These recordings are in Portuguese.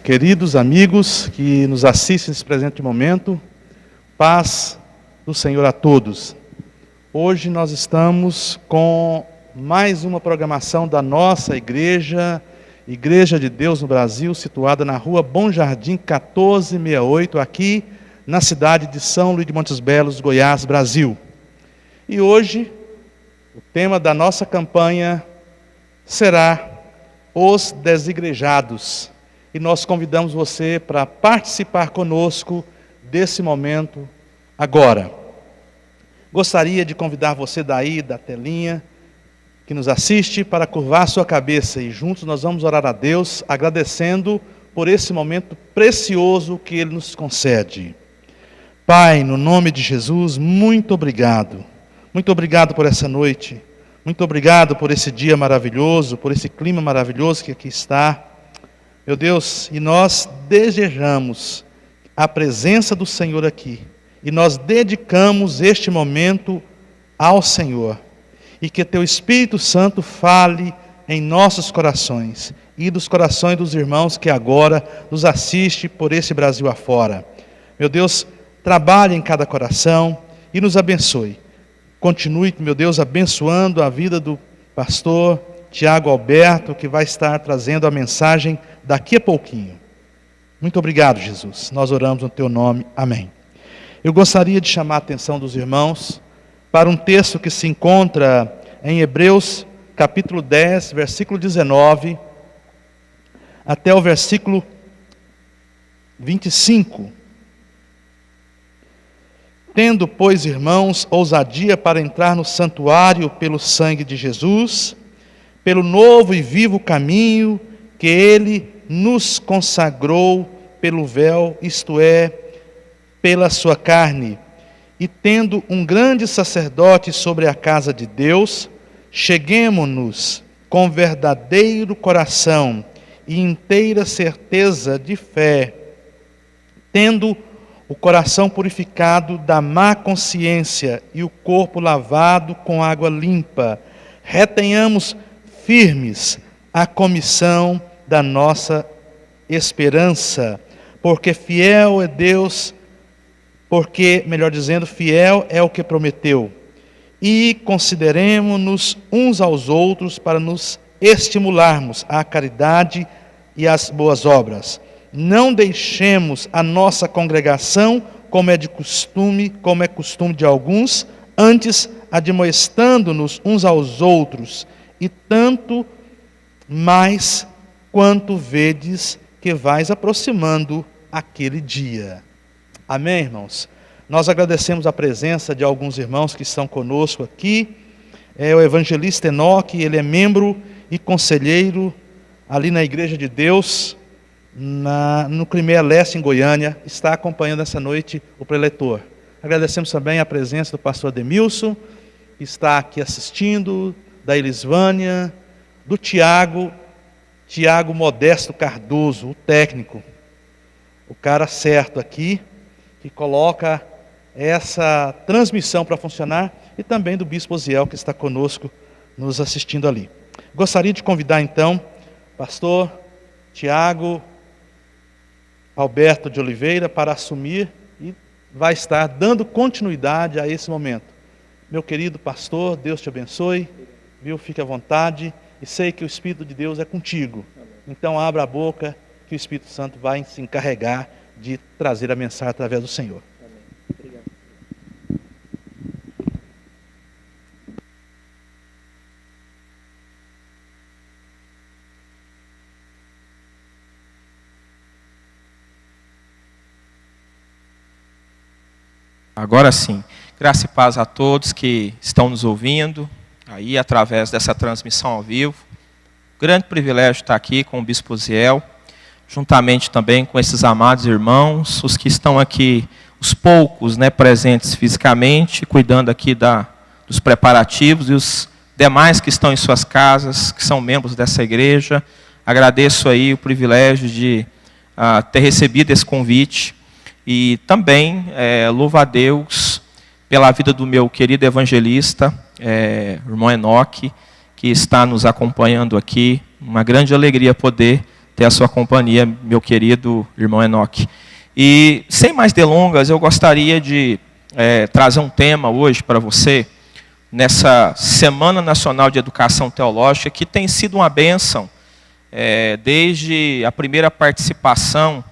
Queridos amigos que nos assistem nesse presente momento, paz do Senhor a todos. Hoje nós estamos com mais uma programação da nossa igreja, Igreja de Deus no Brasil, situada na rua Bom Jardim 1468, aqui na cidade de São Luís de Montes Belos, Goiás, Brasil. E hoje, o tema da nossa campanha será Os Desigrejados. E nós convidamos você para participar conosco desse momento agora. Gostaria de convidar você daí, da telinha, que nos assiste, para curvar sua cabeça e juntos nós vamos orar a Deus, agradecendo por esse momento precioso que Ele nos concede. Pai, no nome de Jesus, muito obrigado. Muito obrigado por essa noite. Muito obrigado por esse dia maravilhoso, por esse clima maravilhoso que aqui está. Meu Deus, e nós desejamos a presença do Senhor aqui. E nós dedicamos este momento ao Senhor. E que Teu Espírito Santo fale em nossos corações. E dos corações dos irmãos que agora nos assistem por esse Brasil afora. Meu Deus, trabalhe em cada coração e nos abençoe. Continue, meu Deus, abençoando a vida do pastor Tiago Alberto, que vai estar trazendo a mensagem daqui a pouquinho. Muito obrigado, Jesus. Nós oramos no Teu nome. Amém. Eu gostaria de chamar a atenção dos irmãos para um texto que se encontra em Hebreus, capítulo 10, versículo 19, até o versículo 25. Tendo, pois, irmãos, ousadia para entrar no santuário pelo sangue de Jesus, pelo novo e vivo caminho que Ele nos consagrou pelo véu, isto é, pela sua carne, e tendo um grande sacerdote sobre a casa de Deus, cheguemo-nos com verdadeiro coração e inteira certeza de fé, tendo o coração purificado da má consciência e o corpo lavado com água limpa, retenhamos firmes a comissão da nossa esperança, porque fiel é Deus, fiel é o que prometeu. E consideremo-nos uns aos outros para nos estimularmos à caridade e às boas obras. Não deixemos a nossa congregação, como é costume de alguns, antes admoestando-nos uns aos outros, e tanto mais quanto vedes que vais aproximando aquele dia. Amém, irmãos? Nós agradecemos a presença de alguns irmãos que estão conosco aqui. É o evangelista Enoque, ele é membro e conselheiro ali na Igreja de Deus, no Crimeia Leste, em Goiânia, está acompanhando essa noite o preletor. Agradecemos também a presença do pastor Ademilson, que está aqui assistindo, da Elisvânia, do Tiago Modesto Cardoso, o técnico, o cara certo aqui, que coloca essa transmissão para funcionar, e também do bispo Osiel, que está conosco, nos assistindo ali. Gostaria de convidar então, pastor Tiago Alberto de Oliveira, para assumir e vai estar dando continuidade a esse momento. Meu querido pastor, Deus te abençoe, viu? Fique à vontade, e sei que o Espírito de Deus é contigo. Então abra a boca, que o Espírito Santo vai se encarregar de trazer a mensagem através do Senhor. Amém. Obrigado. Agora sim, graça e paz a todos que estão nos ouvindo, aí através dessa transmissão ao vivo. Grande privilégio estar aqui com o bispo Osiel, juntamente também com esses amados irmãos, os que estão aqui, os poucos, presentes fisicamente, cuidando aqui dos preparativos, e os demais que estão em suas casas, que são membros dessa igreja. Agradeço aí o privilégio de ter recebido esse convite, e também louvo a Deus pela vida do meu querido evangelista, irmão Enoque, que está nos acompanhando aqui. Uma grande alegria poder ter a sua companhia, meu querido irmão Enoque. E, sem mais delongas, eu gostaria de trazer um tema hoje para você, nessa Semana Nacional de Educação Teológica, que tem sido uma bênção, desde a primeira participação,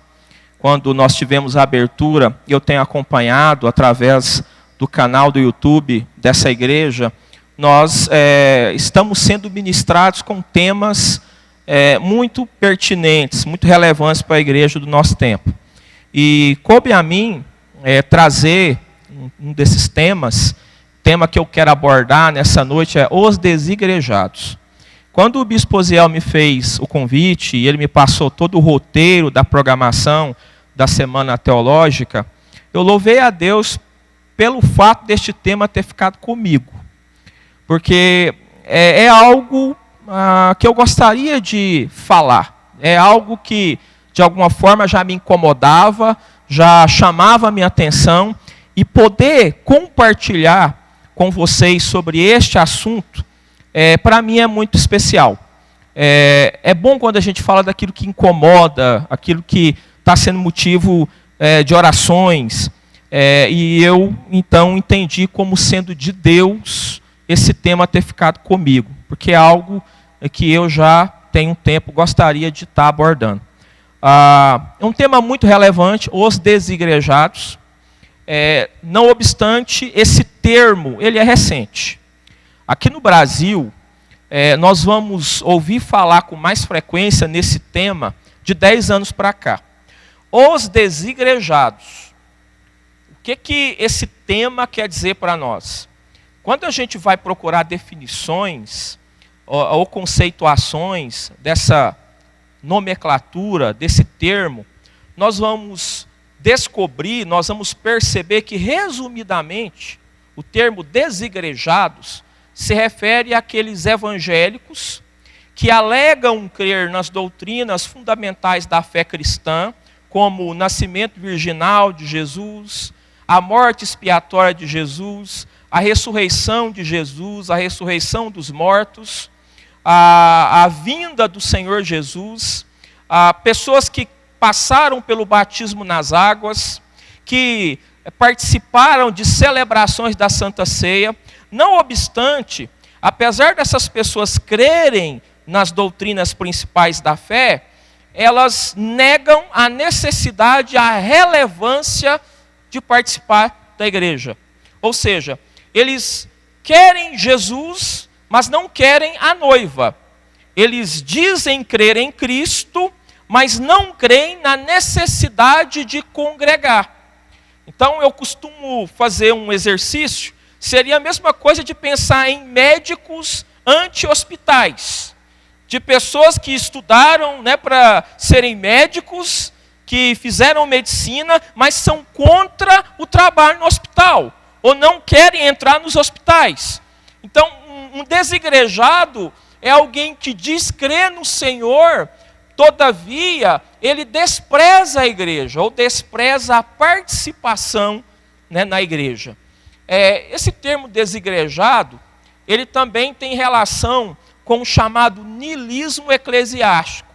quando nós tivemos a abertura, eu tenho acompanhado através do canal do YouTube dessa igreja, nós estamos sendo ministrados com temas muito pertinentes, muito relevantes para a igreja do nosso tempo. E coube a mim trazer um desses temas, tema que eu quero abordar nessa noite é os desigrejados. Quando o Bispo Osiel me fez o convite e ele me passou todo o roteiro da programação da Semana Teológica, eu louvei a Deus pelo fato deste tema ter ficado comigo. Porque é algo que eu gostaria de falar. É algo que, de alguma forma, já me incomodava, já chamava a minha atenção. E poder compartilhar com vocês sobre este assunto, para mim é muito especial. É bom quando a gente fala daquilo que incomoda, aquilo que está sendo motivo de orações. E eu, então, entendi como sendo de Deus esse tema ter ficado comigo. Porque é algo que eu já tenho um tempo, gostaria de estar abordando. É um tema muito relevante, os desigrejados. Não obstante, esse termo, ele é recente. Aqui no Brasil, nós vamos ouvir falar com mais frequência nesse tema de 10 anos para cá. Os desigrejados. O que esse tema quer dizer para nós? Quando a gente vai procurar definições ou conceituações dessa nomenclatura, desse termo, nós vamos descobrir, nós vamos perceber que, resumidamente, o termo desigrejados se refere àqueles evangélicos que alegam crer nas doutrinas fundamentais da fé cristã, como o nascimento virginal de Jesus, a morte expiatória de Jesus, a ressurreição de Jesus, a ressurreição dos mortos, a vinda do Senhor Jesus, pessoas que passaram pelo batismo nas águas, que participaram de celebrações da Santa Ceia. Não obstante, apesar dessas pessoas crerem nas doutrinas principais da fé, elas negam a necessidade, a relevância de participar da igreja. Ou seja, eles querem Jesus, mas não querem a noiva. Eles dizem crer em Cristo, mas não creem na necessidade de congregar. Então eu costumo fazer um exercício, seria a mesma coisa de pensar em médicos anti-hospitais, de pessoas que estudaram para serem médicos, que fizeram medicina, mas são contra o trabalho no hospital, ou não querem entrar nos hospitais. Então, um desigrejado é alguém que diz crer no Senhor, todavia, ele despreza a igreja, ou despreza a participação na igreja. Esse termo desigrejado, ele também tem relação com o chamado niilismo eclesiástico.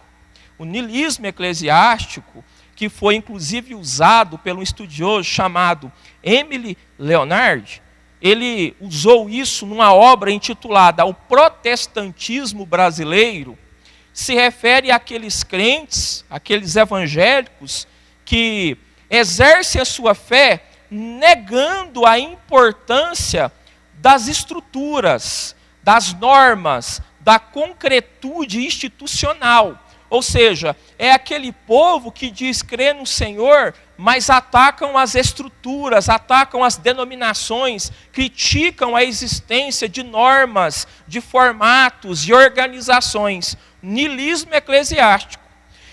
O niilismo eclesiástico, que foi inclusive usado pelo estudioso chamado Émile Leonard, ele usou isso numa obra intitulada O Protestantismo Brasileiro. Se refere àqueles crentes, àqueles evangélicos que exercem a sua fé negando a importância das estruturas, das normas, da concretude institucional. Ou seja, é aquele povo que diz crer no Senhor, mas atacam as estruturas, atacam as denominações, criticam a existência de normas, de formatos e organizações. Niilismo eclesiástico.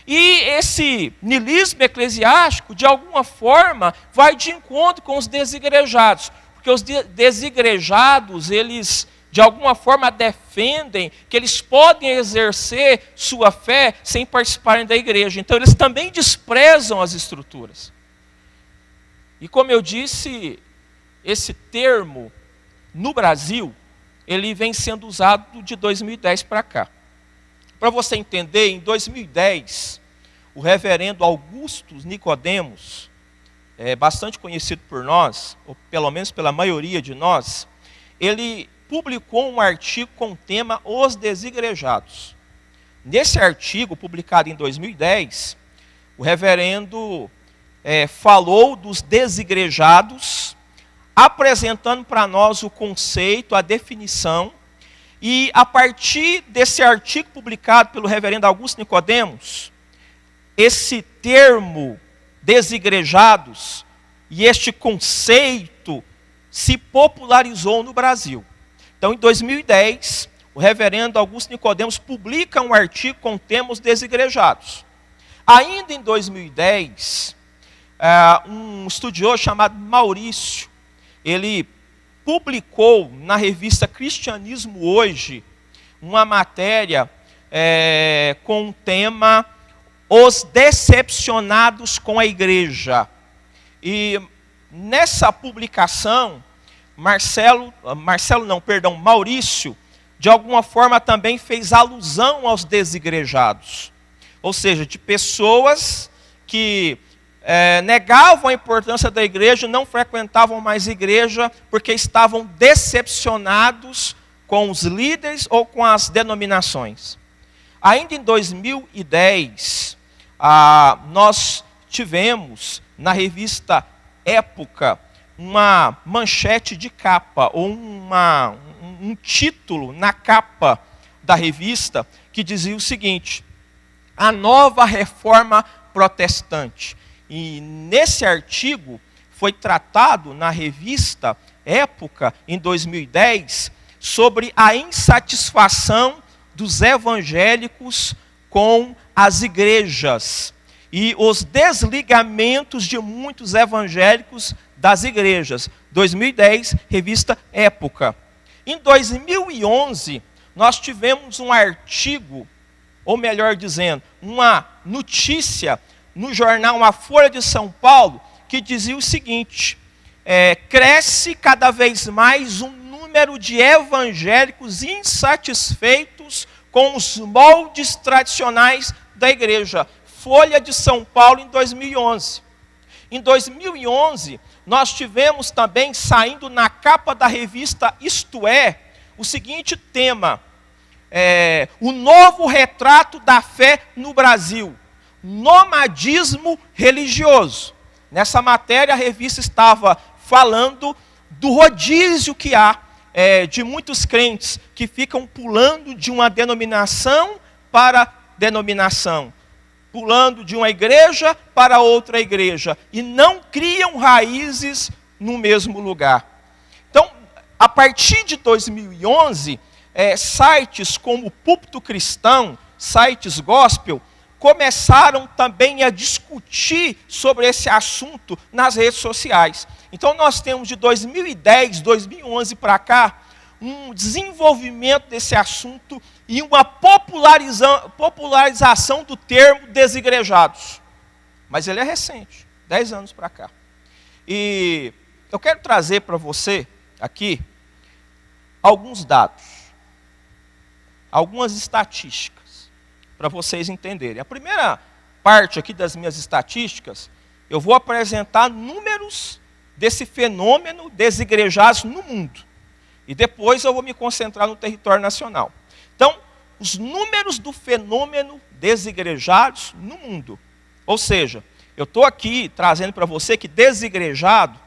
E esse niilismo eclesiástico, de alguma forma, vai de encontro com os desigrejados. Porque os desigrejados, eles, de alguma forma, defendem que eles podem exercer sua fé sem participarem da igreja. Então, eles também desprezam as estruturas. E como eu disse, esse termo, no Brasil, ele vem sendo usado de 2010 para cá. Para você entender, em 2010, o reverendo Augusto Nicodemos, bastante conhecido por nós, ou pelo menos pela maioria de nós, ele publicou um artigo com o tema Os Desigrejados. Nesse artigo, publicado em 2010, o reverendo falou dos desigrejados, apresentando para nós o conceito, a definição, e a partir desse artigo publicado pelo reverendo Augusto Nicodemos, esse termo desigrejados e este conceito se popularizou no Brasil. Então, em 2010, o reverendo Augusto Nicodemos publica um artigo com o tema Os Desigrejados. Ainda em 2010, um estudioso chamado Maurício, ele publicou na revista Cristianismo Hoje uma matéria com o tema Os Decepcionados com a Igreja. E nessa publicação, Maurício, de alguma forma também fez alusão aos desigrejados. Ou seja, de pessoas que negavam a importância da igreja, não frequentavam mais igreja, porque estavam decepcionados com os líderes ou com as denominações. Ainda em 2010, nós tivemos na revista Época uma manchete de capa, ou um título na capa da revista, que dizia o seguinte: a nova reforma protestante. E nesse artigo foi tratado na revista Época, em 2010, sobre a insatisfação dos evangélicos com as igrejas e os desligamentos de muitos evangélicos das igrejas. 2010, revista Época. Em 2011, nós tivemos um artigo, ou melhor dizendo, uma notícia no jornal A Folha de São Paulo, que dizia o seguinte: cresce cada vez mais um número de evangélicos insatisfeitos com os moldes tradicionais da igreja. Folha de São Paulo, em 2011. Em 2011, nós tivemos também, saindo na capa da revista Isto É, o seguinte tema: o novo retrato da fé no Brasil. Nomadismo religioso. Nessa matéria, a revista estava falando do rodízio que há de muitos crentes que ficam pulando de uma denominação para denominação, pulando de uma igreja para outra igreja, e não criam raízes no mesmo lugar. Então, a partir de 2011, sites como o Púlpito Cristão, sites gospel, começaram também a discutir sobre esse assunto nas redes sociais. Então nós temos de 2010, 2011 para cá, um desenvolvimento desse assunto e uma popularização do termo desigrejados. Mas ele é recente, 10 anos para cá. E eu quero trazer para você aqui alguns dados, algumas estatísticas, para vocês entenderem. A primeira parte aqui das minhas estatísticas, eu vou apresentar números desse fenômeno desigrejados no mundo. E depois eu vou me concentrar no território nacional. Então, os números do fenômeno desigrejados no mundo. Ou seja, eu estou aqui trazendo para você que desigrejado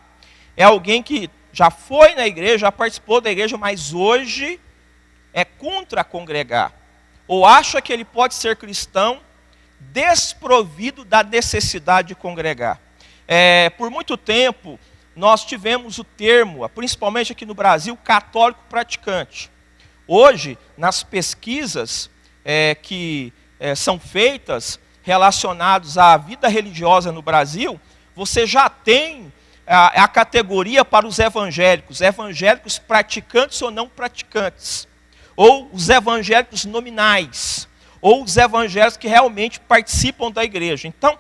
é alguém que já foi na igreja, já participou da igreja, mas hoje é contra congregar. Ou acha que ele pode ser cristão desprovido da necessidade de congregar. Por muito tempo, nós tivemos o termo, principalmente aqui no Brasil, católico praticante. Hoje, nas pesquisas que são feitas relacionadas à vida religiosa no Brasil, você já tem a categoria para os evangélicos praticantes ou não praticantes, ou os evangélicos nominais, ou os evangélicos que realmente participam da igreja. Então,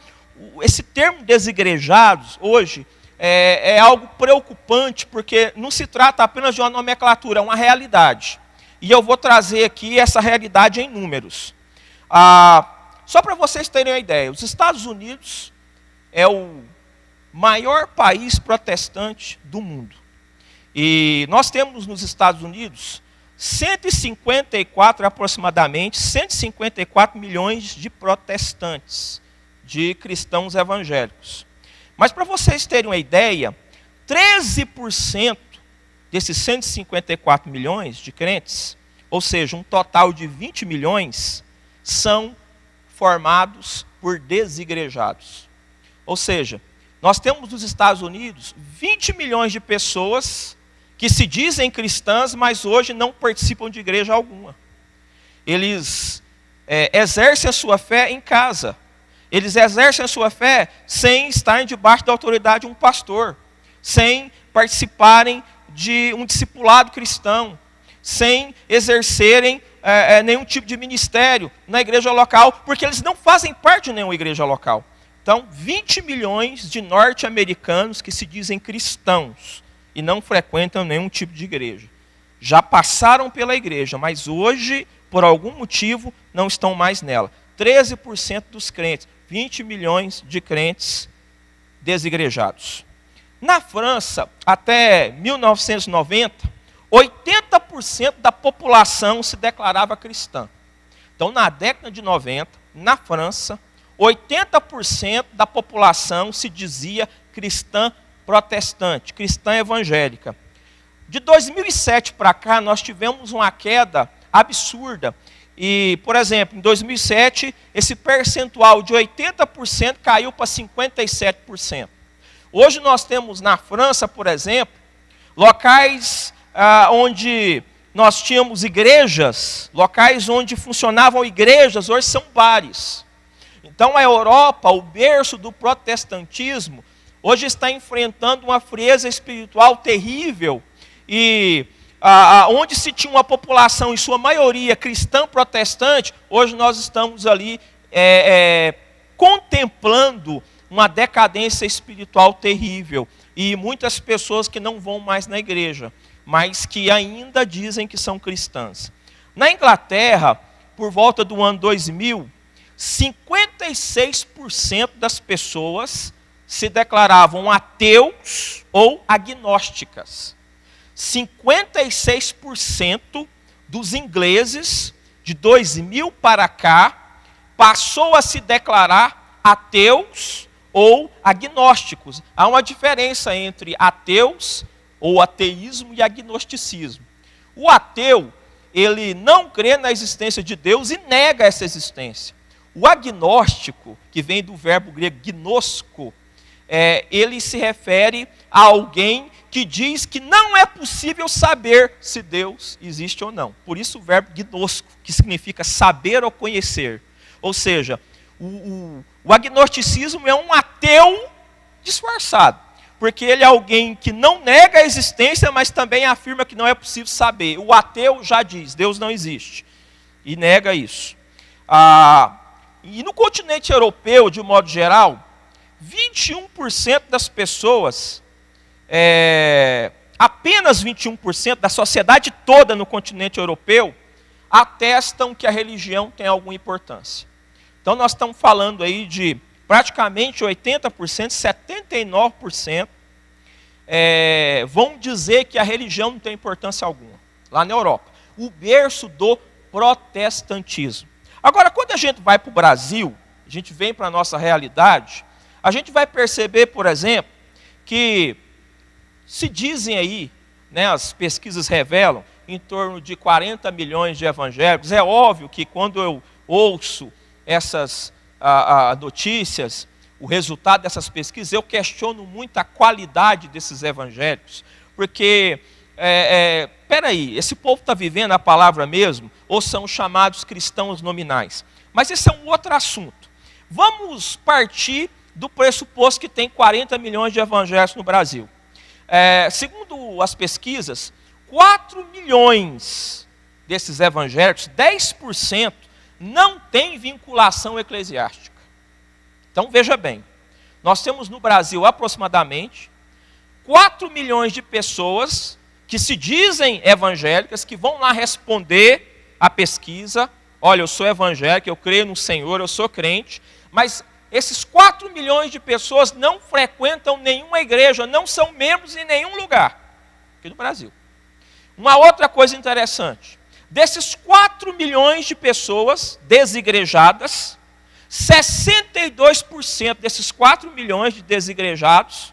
esse termo desigrejados, hoje, é algo preocupante, porque não se trata apenas de uma nomenclatura, é uma realidade. E eu vou trazer aqui essa realidade em números. Só para vocês terem uma ideia, os Estados Unidos é o maior país protestante do mundo. E nós temos nos Estados Unidos aproximadamente 154 milhões de protestantes, de cristãos evangélicos. Mas para vocês terem uma ideia, 13% desses 154 milhões de crentes, ou seja, um total de 20 milhões, são formados por desigrejados. Ou seja, nós temos nos Estados Unidos 20 milhões de pessoas que se dizem cristãs, mas hoje não participam de igreja alguma. Eles exercem a sua fé em casa. Eles exercem a sua fé sem estar debaixo da autoridade de um pastor, sem participarem de um discipulado cristão, sem exercerem nenhum tipo de ministério na igreja local, porque eles não fazem parte de nenhuma igreja local. Então, 20 milhões de norte-americanos que se dizem cristãos e não frequentam nenhum tipo de igreja. Já passaram pela igreja, mas hoje, por algum motivo, não estão mais nela. 13% dos crentes, 20 milhões de crentes desigrejados. Na França, até 1990, 80% da população se declarava cristã. Então, na década de 90, na França, 80% da população se dizia cristã protestante, cristã evangélica. De 2007 para cá, nós tivemos uma queda absurda. E, por exemplo, em 2007, esse percentual de 80% caiu para 57%. Hoje nós temos na França, por exemplo, locais onde nós tínhamos igrejas, locais onde funcionavam igrejas, hoje são bares. Então a Europa, o berço do protestantismo, hoje está enfrentando uma frieza espiritual terrível. E onde se tinha uma população, em sua maioria, cristã protestante, hoje nós estamos ali contemplando uma decadência espiritual terrível. E muitas pessoas que não vão mais na igreja, mas que ainda dizem que são cristãs. Na Inglaterra, por volta do ano 2000, 56% das pessoas se declaravam ateus ou agnósticas. 56% dos ingleses, de 2000 para cá, passou a se declarar ateus ou agnósticos. Há uma diferença entre ateus ou ateísmo e agnosticismo. O ateu, ele não crê na existência de Deus e nega essa existência. O agnóstico, que vem do verbo grego gnosko, ele se refere a alguém que diz que não é possível saber se Deus existe ou não. Por isso o verbo gnosko, que significa saber ou conhecer. Ou seja, o agnosticismo é um ateu disfarçado, porque ele é alguém que não nega a existência, mas também afirma que não é possível saber. O ateu já diz, Deus não existe, e nega isso. E no continente europeu, de modo geral, 21% das pessoas, apenas 21% da sociedade toda no continente europeu, atestam que a religião tem alguma importância. Então nós estamos falando aí de praticamente 80%, 79% vão dizer que a religião não tem importância alguma, lá na Europa. O berço do protestantismo. Agora, quando a gente vai para o Brasil, a gente vem para a nossa realidade, a gente vai perceber, por exemplo, que se dizem aí, né, as pesquisas revelam, em torno de 40 milhões de evangélicos. É óbvio que quando eu ouço essas notícias, o resultado dessas pesquisas, eu questiono muito a qualidade desses evangélicos, porque, peraí, esse povo está vivendo a palavra mesmo, ou são chamados cristãos nominais? Mas esse é um outro assunto. Vamos partir do pressuposto que tem 40 milhões de evangélicos no Brasil. Segundo as pesquisas, 4 milhões desses evangélicos, 10%, não tem vinculação eclesiástica. Então veja bem, nós temos no Brasil aproximadamente 4 milhões de pessoas que se dizem evangélicas, que vão lá responder a pesquisa, olha, eu sou evangélico, eu creio no Senhor, eu sou crente, mas esses 4 milhões de pessoas não frequentam nenhuma igreja, não são membros em nenhum lugar, aqui no Brasil. Uma outra coisa interessante, desses 4 milhões de pessoas desigrejadas, 62% desses 4 milhões de desigrejados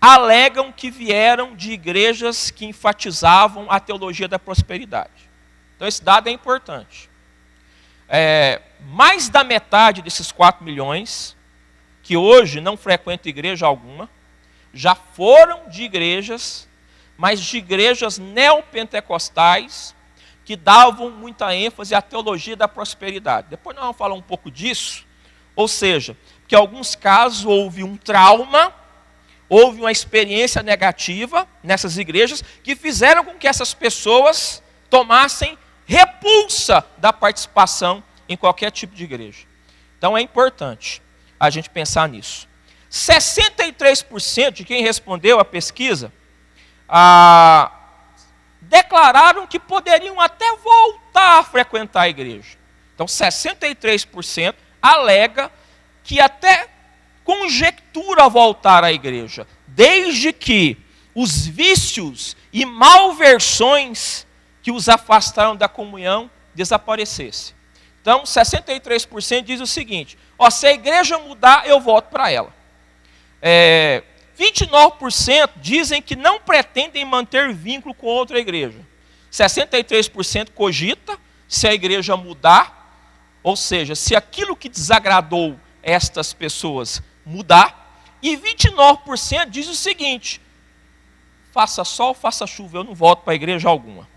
alegam que vieram de igrejas que enfatizavam a teologia da prosperidade. Então esse dado é importante. Mais da metade desses 4 milhões, que hoje não frequentam igreja alguma, já foram de igrejas, mas de igrejas neopentecostais, que davam muita ênfase à teologia da prosperidade. Depois nós vamos falar um pouco disso, ou seja, que em alguns casos houve um trauma, houve uma experiência negativa nessas igrejas, que fizeram com que essas pessoas tomassem repulsa da participação em qualquer tipo de igreja. Então é importante a gente pensar nisso. 63% de quem respondeu à pesquisa declararam que poderiam até voltar a frequentar a igreja. Então 63% alega que até conjectura voltar à igreja, desde que os vícios e malversões que os afastaram da comunhão desaparecessem. Então, 63% diz o seguinte, se a igreja mudar, eu volto para ela. 29% dizem que não pretendem manter vínculo com outra igreja. 63% cogita, se a igreja mudar, ou seja, se aquilo que desagradou estas pessoas mudar, e 29% diz o seguinte, faça sol, faça chuva, eu não volto para a igreja alguma.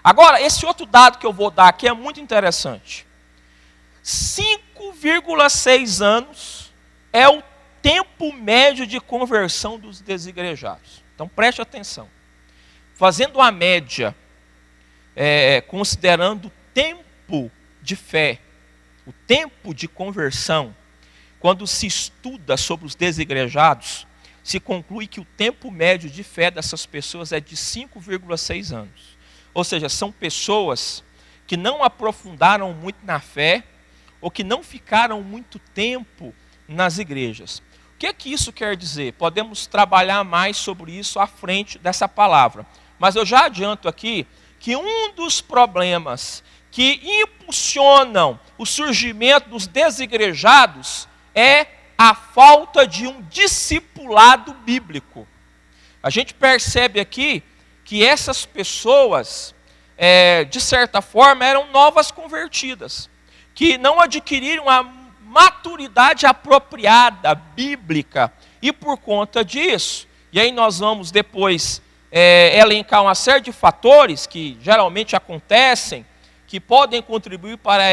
Agora, esse outro dado que eu vou dar aqui é muito interessante. 5,6 anos é o tempo médio de conversão dos desigrejados. Então preste atenção. Fazendo a média, considerando o tempo de fé, o tempo de conversão, quando se estuda sobre os desigrejados, se conclui que o tempo médio de fé dessas pessoas é de 5,6 anos. Ou seja, são pessoas que não aprofundaram muito na fé, ou que não ficaram muito tempo nas igrejas. O que é que isso quer dizer? Podemos trabalhar mais sobre isso à frente dessa palavra. Mas eu já adianto aqui que um dos problemas que impulsionam o surgimento dos desigrejados é a falta de um discipulado bíblico. A gente percebe aqui que essas pessoas, de certa forma, eram novas convertidas, que não adquiriram a maturidade apropriada, bíblica, e por conta disso, e aí nós vamos depois elencar uma série de fatores que geralmente acontecem, que podem contribuir para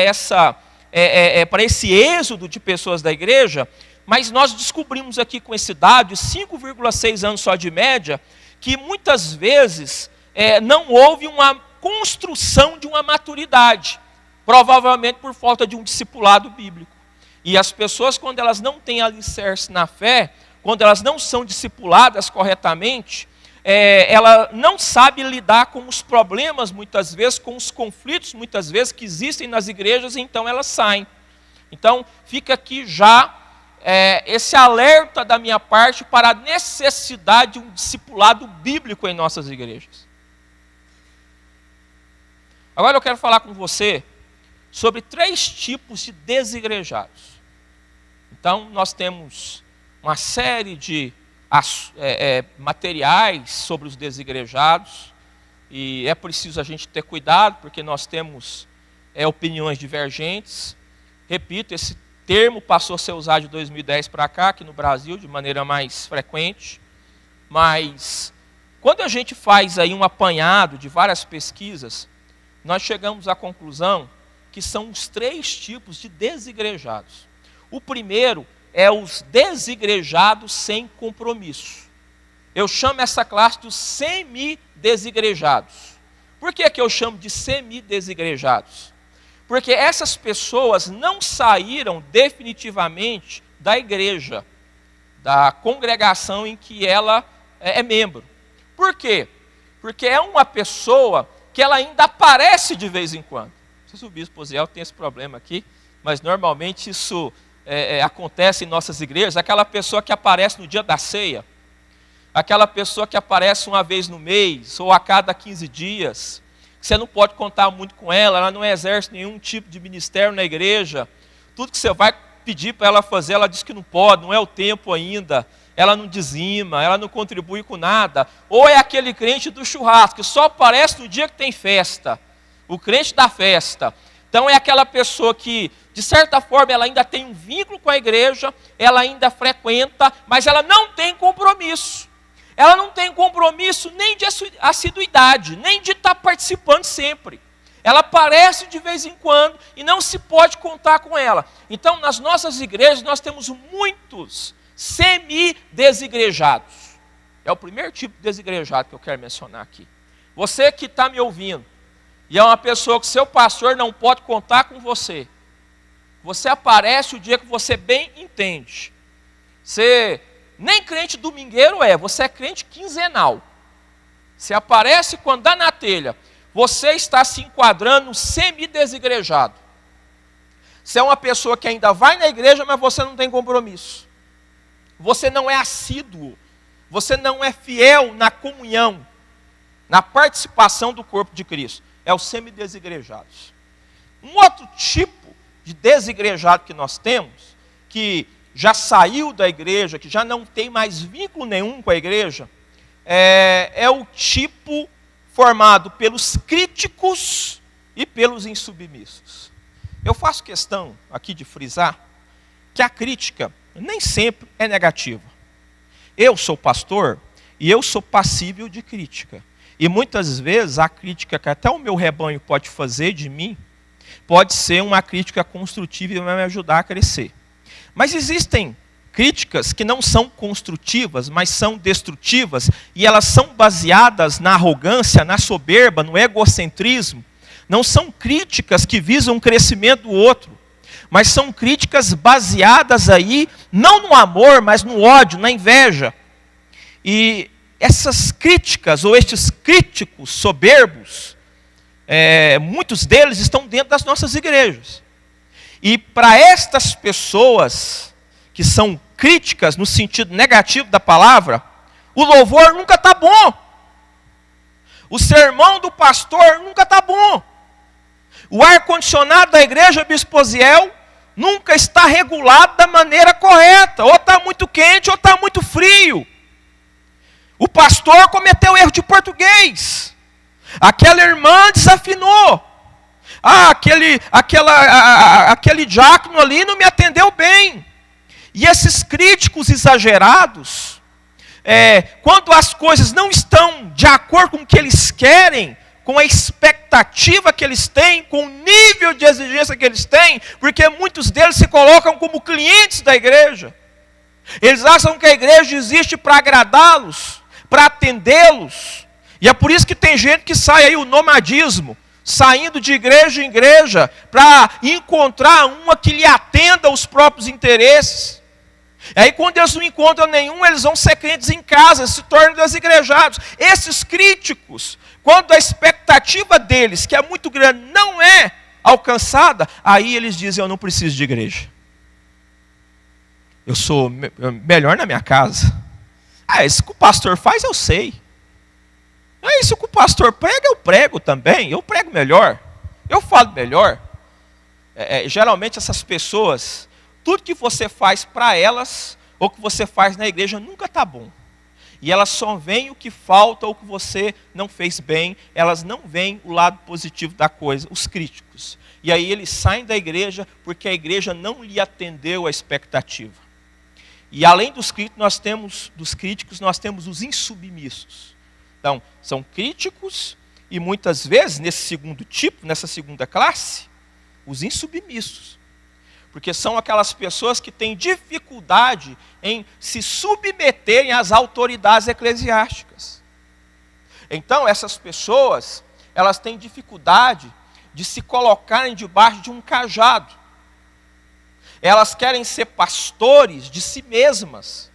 esse êxodo de pessoas da igreja, mas nós descobrimos aqui com esse dado, de 5,6 anos só de média, que muitas vezes não houve uma construção de uma maturidade, provavelmente por falta de um discipulado bíblico. E as pessoas, quando elas não têm alicerce na fé, quando elas não são discipuladas corretamente, ela não sabe lidar com os problemas, muitas vezes, com os conflitos, muitas vezes, que existem nas igrejas, e então elas saem. Então, fica aqui já esse alerta da minha parte para a necessidade de um discipulado bíblico em nossas igrejas. Agora eu quero falar com você sobre 3 tipos de desigrejados. Então, nós temos uma série de materiais sobre os desigrejados, e é preciso a gente ter cuidado, porque nós temos opiniões divergentes. Repito, esse termo passou a ser usado de 2010 para cá, aqui no Brasil, de maneira mais frequente, mas quando a gente faz aí um apanhado de várias pesquisas, nós chegamos à conclusão que são os 3 tipos de desigrejados. O primeiro é os desigrejados sem compromisso. Eu chamo essa classe de semi-desigrejados. Por que eu chamo de semi-desigrejados? Porque essas pessoas não saíram definitivamente da igreja, da congregação em que ela é membro. Por quê? Porque é uma pessoa que ela ainda aparece de vez em quando. Não sei se o bispo Osiel tem esse problema aqui, mas normalmente isso acontece em nossas igrejas. Aquela pessoa que aparece no dia da ceia, aquela pessoa que aparece uma vez no mês, ou a cada 15 dias, você não pode contar muito com ela, ela não exerce nenhum tipo de ministério na igreja. Tudo que você vai pedir para ela fazer, ela diz que não pode, não é o tempo ainda, ela não dizima, ela não contribui com nada. Ou é aquele crente do churrasco, que só aparece no dia que tem festa, o crente da festa. Então é aquela pessoa que, de certa forma, ela ainda tem um vínculo com a igreja, ela ainda frequenta, mas ela não tem compromisso. Ela não tem compromisso nem de assiduidade, nem de estar participando sempre. Ela aparece de vez em quando e não se pode contar com ela. Então, nas nossas igrejas, nós temos muitos semi-desigrejados. É o primeiro tipo de desigrejado que eu quero mencionar aqui. Você que está me ouvindo, e é uma pessoa que seu pastor não pode contar com você. Você aparece o dia que você bem entende. Você nem crente domingueiro você é crente quinzenal. Você aparece quando dá na telha. Você está se enquadrando no semi-desigrejado. Você é uma pessoa que ainda vai na igreja, mas você não tem compromisso. Você não é assíduo. Você não é fiel na comunhão, na participação do corpo de Cristo. É os semi-desigrejados. Um outro tipo de desigrejado que nós temos, que já saiu da igreja, que já não tem mais vínculo nenhum com a igreja, é o tipo formado pelos críticos e pelos insubmissos. Eu faço questão aqui de frisar que a crítica nem sempre é negativa. Eu sou pastor e eu sou passível de crítica. E muitas vezes a crítica que até o meu rebanho pode fazer de mim, pode ser uma crítica construtiva e vai me ajudar a crescer. Mas existem críticas que não são construtivas, mas são destrutivas, e elas são baseadas na arrogância, na soberba, no egocentrismo. Não são críticas que visam o crescimento do outro, mas são críticas baseadas aí, não no amor, mas no ódio, na inveja. E essas críticas, ou estes críticos soberbos, muitos deles estão dentro das nossas igrejas. E para estas pessoas que são críticas no sentido negativo da palavra, o louvor nunca está bom. O sermão do pastor nunca está bom. O ar-condicionado da igreja Bispo Osiel nunca está regulado da maneira correta. Ou está muito quente ou está muito frio. O pastor cometeu erro de português. Aquela irmã desafinou. Aquele diácono ali não me atendeu bem. E esses críticos exagerados, quando as coisas não estão de acordo com o que eles querem, com a expectativa que eles têm, com o nível de exigência que eles têm, porque muitos deles se colocam como clientes da igreja. Eles acham que a igreja existe para agradá-los, para atendê-los. E é por isso que tem gente que sai aí o nomadismo, saindo de igreja em igreja, para encontrar uma que lhe atenda aos próprios interesses. E aí quando eles não encontram nenhum, eles vão ser crentes em casa, se tornam desigrejados. Esses críticos, quando a expectativa deles, que é muito grande, não é alcançada, aí eles dizem, eu não preciso de igreja. Eu sou melhor na minha casa. Isso que o pastor faz, eu sei. Isso que o pastor prega, eu prego também. Eu prego melhor. Eu falo melhor. Geralmente essas pessoas, tudo que você faz para elas, ou que você faz na igreja, nunca está bom. E elas só veem o que falta, ou o que você não fez bem. Elas não veem o lado positivo da coisa, os críticos. E aí eles saem da igreja, porque a igreja não lhe atendeu a expectativa. E além dos críticos, nós temos os insubmissos. Então, são críticos e muitas vezes, nesse segundo tipo, nessa segunda classe, os insubmissos. Porque são aquelas pessoas que têm dificuldade em se submeterem às autoridades eclesiásticas. Então, essas pessoas, elas têm dificuldade de se colocarem debaixo de um cajado. Elas querem ser pastores de si mesmas.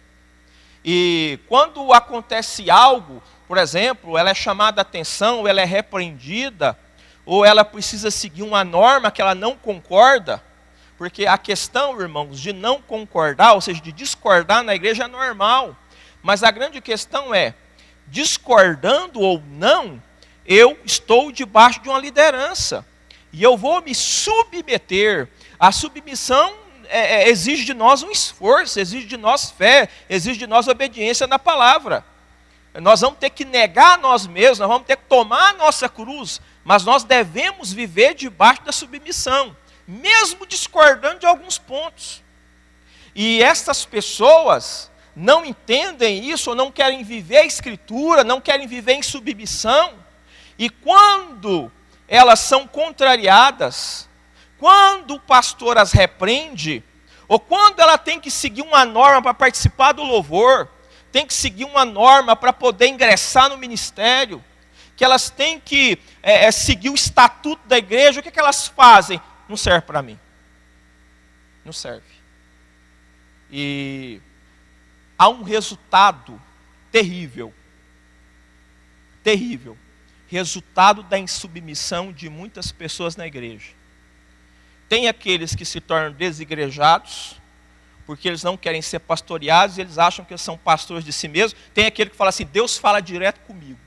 E quando acontece algo, por exemplo, ela é chamada a atenção, ela é repreendida, ou ela precisa seguir uma norma que ela não concorda, porque a questão, irmãos, de não concordar, ou seja, de discordar na igreja é normal, mas a grande questão é, discordando ou não, eu estou debaixo de uma liderança, e eu vou me submeter. A submissão exige de nós um esforço, exige de nós fé, exige de nós obediência na palavra. Nós vamos ter que negar a nós mesmos, nós vamos ter que tomar a nossa cruz, mas nós devemos viver debaixo da submissão, mesmo discordando de alguns pontos. E essas pessoas não entendem isso, ou não querem viver a Escritura, não querem viver em submissão, e quando elas são contrariadas, quando o pastor as repreende, ou quando ela tem que seguir uma norma para participar do louvor, tem que seguir uma norma para poder ingressar no ministério, que elas têm que seguir o estatuto da igreja, o que elas fazem? Não serve para mim. Não serve. E há um resultado terrível. Terrível. Resultado da insubmissão de muitas pessoas na igreja. Tem aqueles que se tornam desigrejados, porque eles não querem ser pastoreados, e eles acham que eles são pastores de si mesmos. Tem aquele que fala assim, Deus fala direto comigo.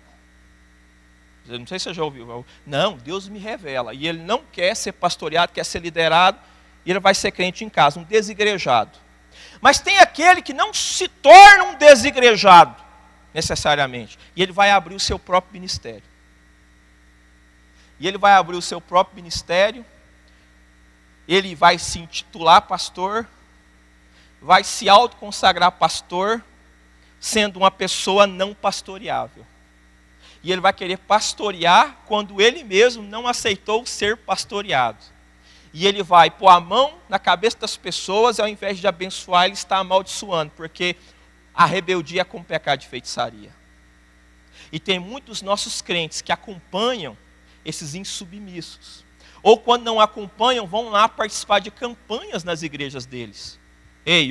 Eu não sei se você já ouviu. Não, Deus me revela. E ele não quer ser pastoreado, quer ser liderado, e ele vai ser crente em casa, um desigrejado. Mas tem aquele que não se torna um desigrejado, necessariamente. E ele vai abrir o seu próprio ministério. E ele vai abrir o seu próprio ministério, ele vai se intitular pastor, vai se autoconsagrar pastor, sendo uma pessoa não pastoreável. E ele vai querer pastorear quando ele mesmo não aceitou ser pastoreado. E ele vai pôr a mão na cabeça das pessoas, e ao invés de abençoar, ele está amaldiçoando, porque a rebeldia é como pecado de feitiçaria. E tem muitos nossos crentes que acompanham esses insubmissos. Ou quando não acompanham, vão lá participar de campanhas nas igrejas deles. Ei,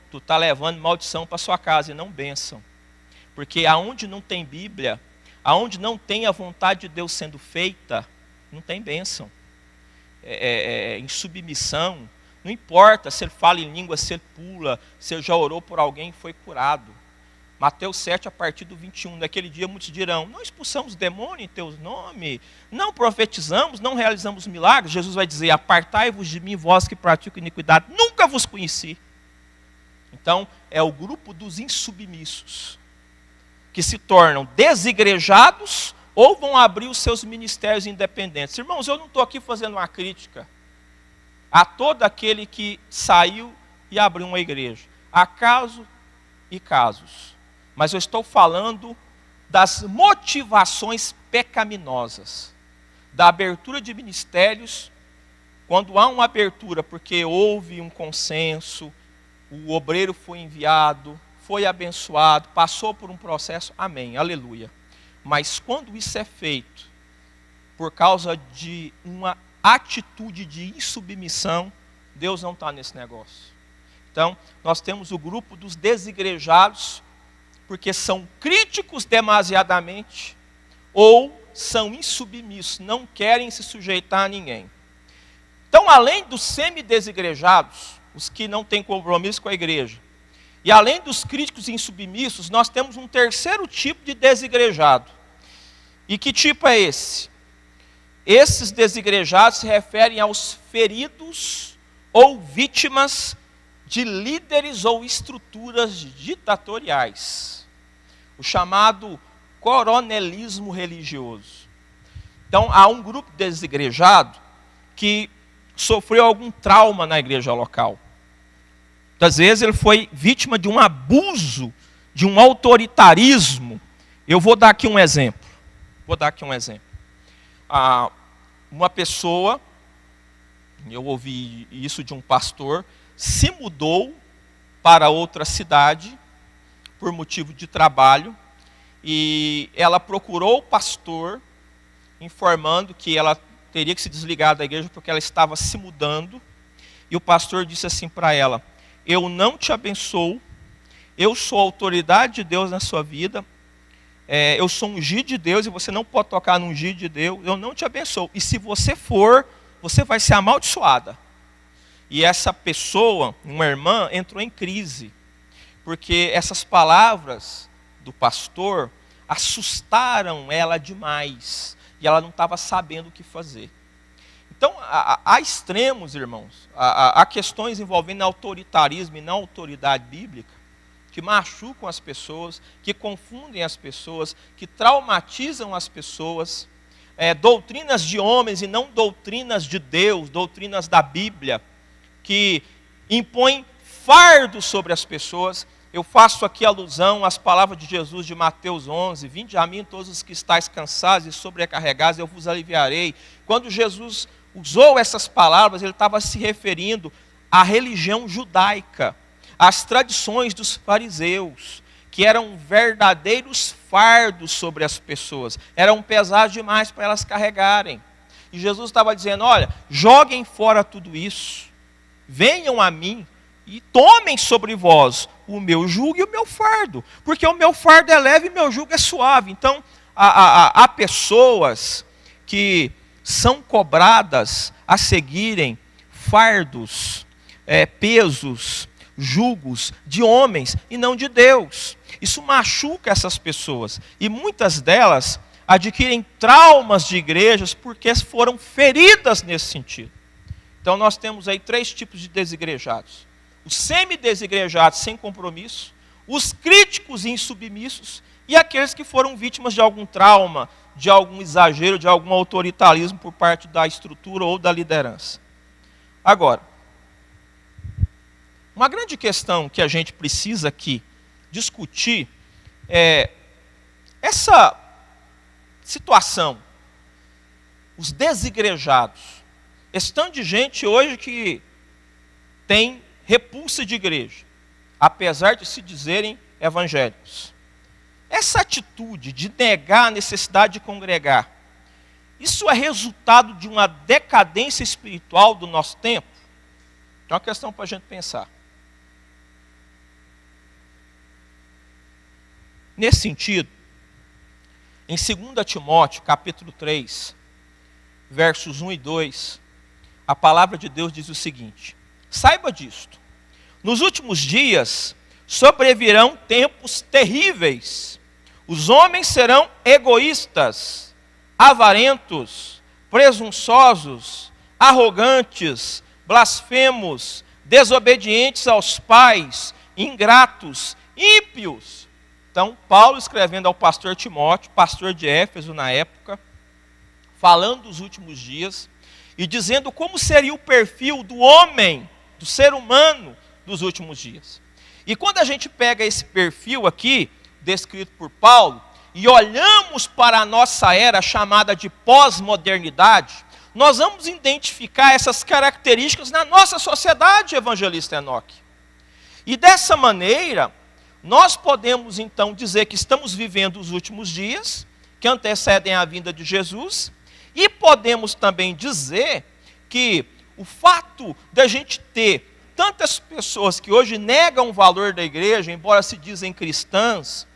tu está levando maldição para sua casa e não bênção. Porque aonde não tem Bíblia, aonde não tem a vontade de Deus sendo feita, não tem bênção. Em submissão, não importa se ele fala em língua, se ele pula, se ele já orou por alguém e foi curado. Mateus 7, a partir do 21, naquele dia muitos dirão, não expulsamos demônio em teu nome, não profetizamos, não realizamos milagres. Jesus vai dizer, apartai-vos de mim, vós que praticam iniquidade, nunca vos conheci. Então, é o grupo dos insubmissos, que se tornam desigrejados ou vão abrir os seus ministérios independentes. Irmãos, eu não estou aqui fazendo uma crítica a todo aquele que saiu e abriu uma igreja. Há casos e casos. Mas eu estou falando das motivações pecaminosas, da abertura de ministérios, quando há uma abertura, porque houve um consenso, o obreiro foi enviado, foi abençoado, passou por um processo, amém, aleluia. Mas quando isso é feito por causa de uma atitude de insubmissão, Deus não está nesse negócio. Então, nós temos o grupo dos desigrejados, porque são críticos demasiadamente, ou são insubmissos, não querem se sujeitar a ninguém. Então, além dos semi-desigrejados, os que não têm compromisso com a igreja, e além dos críticos insubmissos, nós temos um terceiro tipo de desigrejado. E que tipo é esse? Esses desigrejados se referem aos feridos ou vítimas de líderes ou estruturas ditatoriais. O chamado coronelismo religioso. Então, há um grupo desigrejado que sofreu algum trauma na igreja local. Às vezes ele foi vítima de um abuso, de um autoritarismo. Eu vou dar aqui um exemplo. Uma pessoa, eu ouvi isso de um pastor, se mudou para outra cidade por motivo de trabalho, e ela procurou o pastor, informando que ela teria que se desligar da igreja porque ela estava se mudando, e o pastor disse assim para ela, eu não te abençoo, eu sou a autoridade de Deus na sua vida, eu sou ungido de Deus e você não pode tocar no ungido de Deus, eu não te abençoo. E se você for, você vai ser amaldiçoada. E essa pessoa, uma irmã, entrou em crise, porque essas palavras do pastor assustaram ela demais, e ela não estava sabendo o que fazer. Então, há extremos, irmãos, há questões envolvendo autoritarismo e não autoridade bíblica, que machucam as pessoas, que confundem as pessoas, que traumatizam as pessoas, doutrinas de homens e não doutrinas de Deus, doutrinas da Bíblia, que impõem fardo sobre as pessoas. Eu faço aqui alusão às palavras de Jesus de Mateus 11, vinde a mim todos os que estáis cansados e sobrecarregados, eu vos aliviarei. Quando Jesus usou essas palavras, ele estava se referindo à religião judaica, às tradições dos fariseus, que eram verdadeiros fardos sobre as pessoas, eram pesados demais para elas carregarem. E Jesus estava dizendo, olha, joguem fora tudo isso, venham a mim e tomem sobre vós o meu jugo e o meu fardo, porque o meu fardo é leve e o meu jugo é suave. Então, há pessoas que são cobradas a seguirem fardos, pesos, jugos de homens e não de Deus. Isso machuca essas pessoas, e muitas delas adquirem traumas de igrejas porque foram feridas nesse sentido. Então nós temos aí 3 tipos de desigrejados: os semi-desigrejados sem compromisso, os críticos e insubmissos, e aqueles que foram vítimas de algum trauma, de algum exagero, de algum autoritarismo por parte da estrutura ou da liderança. Agora, uma grande questão que a gente precisa aqui discutir é essa situação, os desigrejados. Esse tanto de gente hoje que tem repulsa de igreja, apesar de se dizerem evangélicos. Essa atitude de negar a necessidade de congregar, isso é resultado de uma decadência espiritual do nosso tempo? É uma questão para a gente pensar. Nesse sentido, em 2 Timóteo, capítulo 3, versos 1 e 2, a palavra de Deus diz o seguinte: saiba disto, nos últimos dias sobrevirão tempos terríveis. Os homens serão egoístas, avarentos, presunçosos, arrogantes, blasfemos, desobedientes aos pais, ingratos, ímpios. Então, Paulo escrevendo ao pastor Timóteo, pastor de Éfeso na época, falando dos últimos dias e dizendo como seria o perfil do homem, do ser humano dos últimos dias. E quando a gente pega esse perfil aqui, descrito por Paulo, e olhamos para a nossa era chamada de pós-modernidade, nós vamos identificar essas características na nossa sociedade, evangelista Enoque. E dessa maneira, nós podemos então dizer que estamos vivendo os últimos dias, que antecedem a vinda de Jesus, e podemos também dizer que o fato de a gente ter tantas pessoas que hoje negam o valor da igreja, embora se dizem cristãs,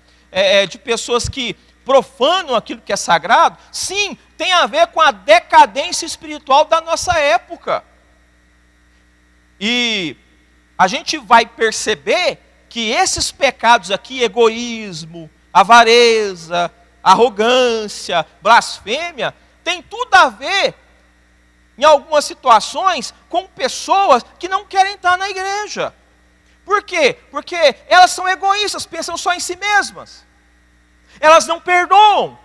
de pessoas que profanam aquilo que é sagrado, sim, tem a ver com a decadência espiritual da nossa época. E a gente vai perceber que esses pecados aqui, egoísmo, avareza, arrogância, blasfêmia, tem tudo a ver, em algumas situações, com pessoas que não querem estar na igreja. Por quê? Porque elas são egoístas, pensam só em si mesmas. Elas não perdoam.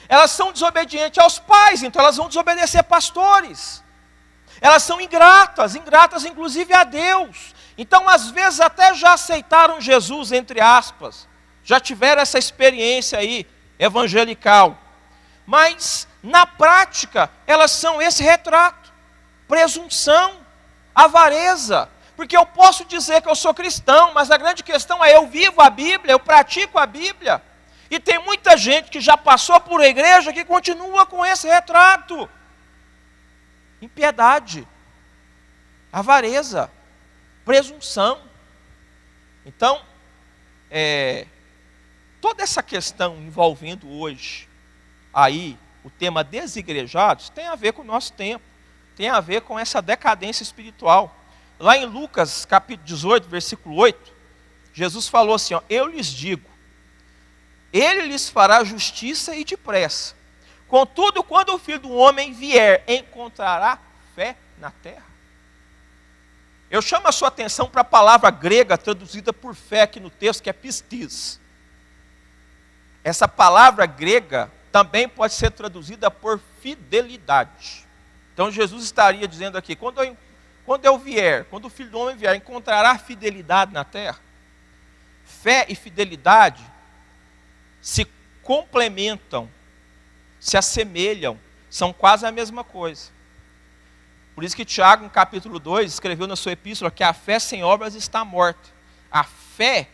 Elas são desobedientes aos pais, então elas vão desobedecer pastores. Elas são ingratas inclusive a Deus. Então, às vezes, até já aceitaram Jesus, entre aspas. Já tiveram essa experiência aí, evangelical. Mas, na prática, elas são esse retrato. Presunção, avareza. Porque eu posso dizer que eu sou cristão, mas a grande questão é eu vivo a Bíblia, eu pratico a Bíblia. E tem muita gente que já passou por a igreja que continua com esse retrato. Impiedade, avareza, presunção. Então, toda essa questão envolvendo hoje aí o tema desigrejados tem a ver com o nosso tempo, tem a ver com essa decadência espiritual. Lá em Lucas capítulo 18, versículo 8, Jesus falou assim, ó, eu lhes digo, ele lhes fará justiça e depressa. Contudo, quando o Filho do Homem vier, encontrará fé na terra? Eu chamo a sua atenção para a palavra grega traduzida por fé aqui no texto, que é pistis. Essa palavra grega também pode ser traduzida por fidelidade. Então Jesus estaria dizendo aqui, quando eu vier, quando o Filho do Homem vier, encontrará fidelidade na terra? Fé e fidelidade se complementam, se assemelham, são quase a mesma coisa. Por isso que Tiago, no capítulo 2, escreveu na sua epístola que a fé sem obras está morta. A fé,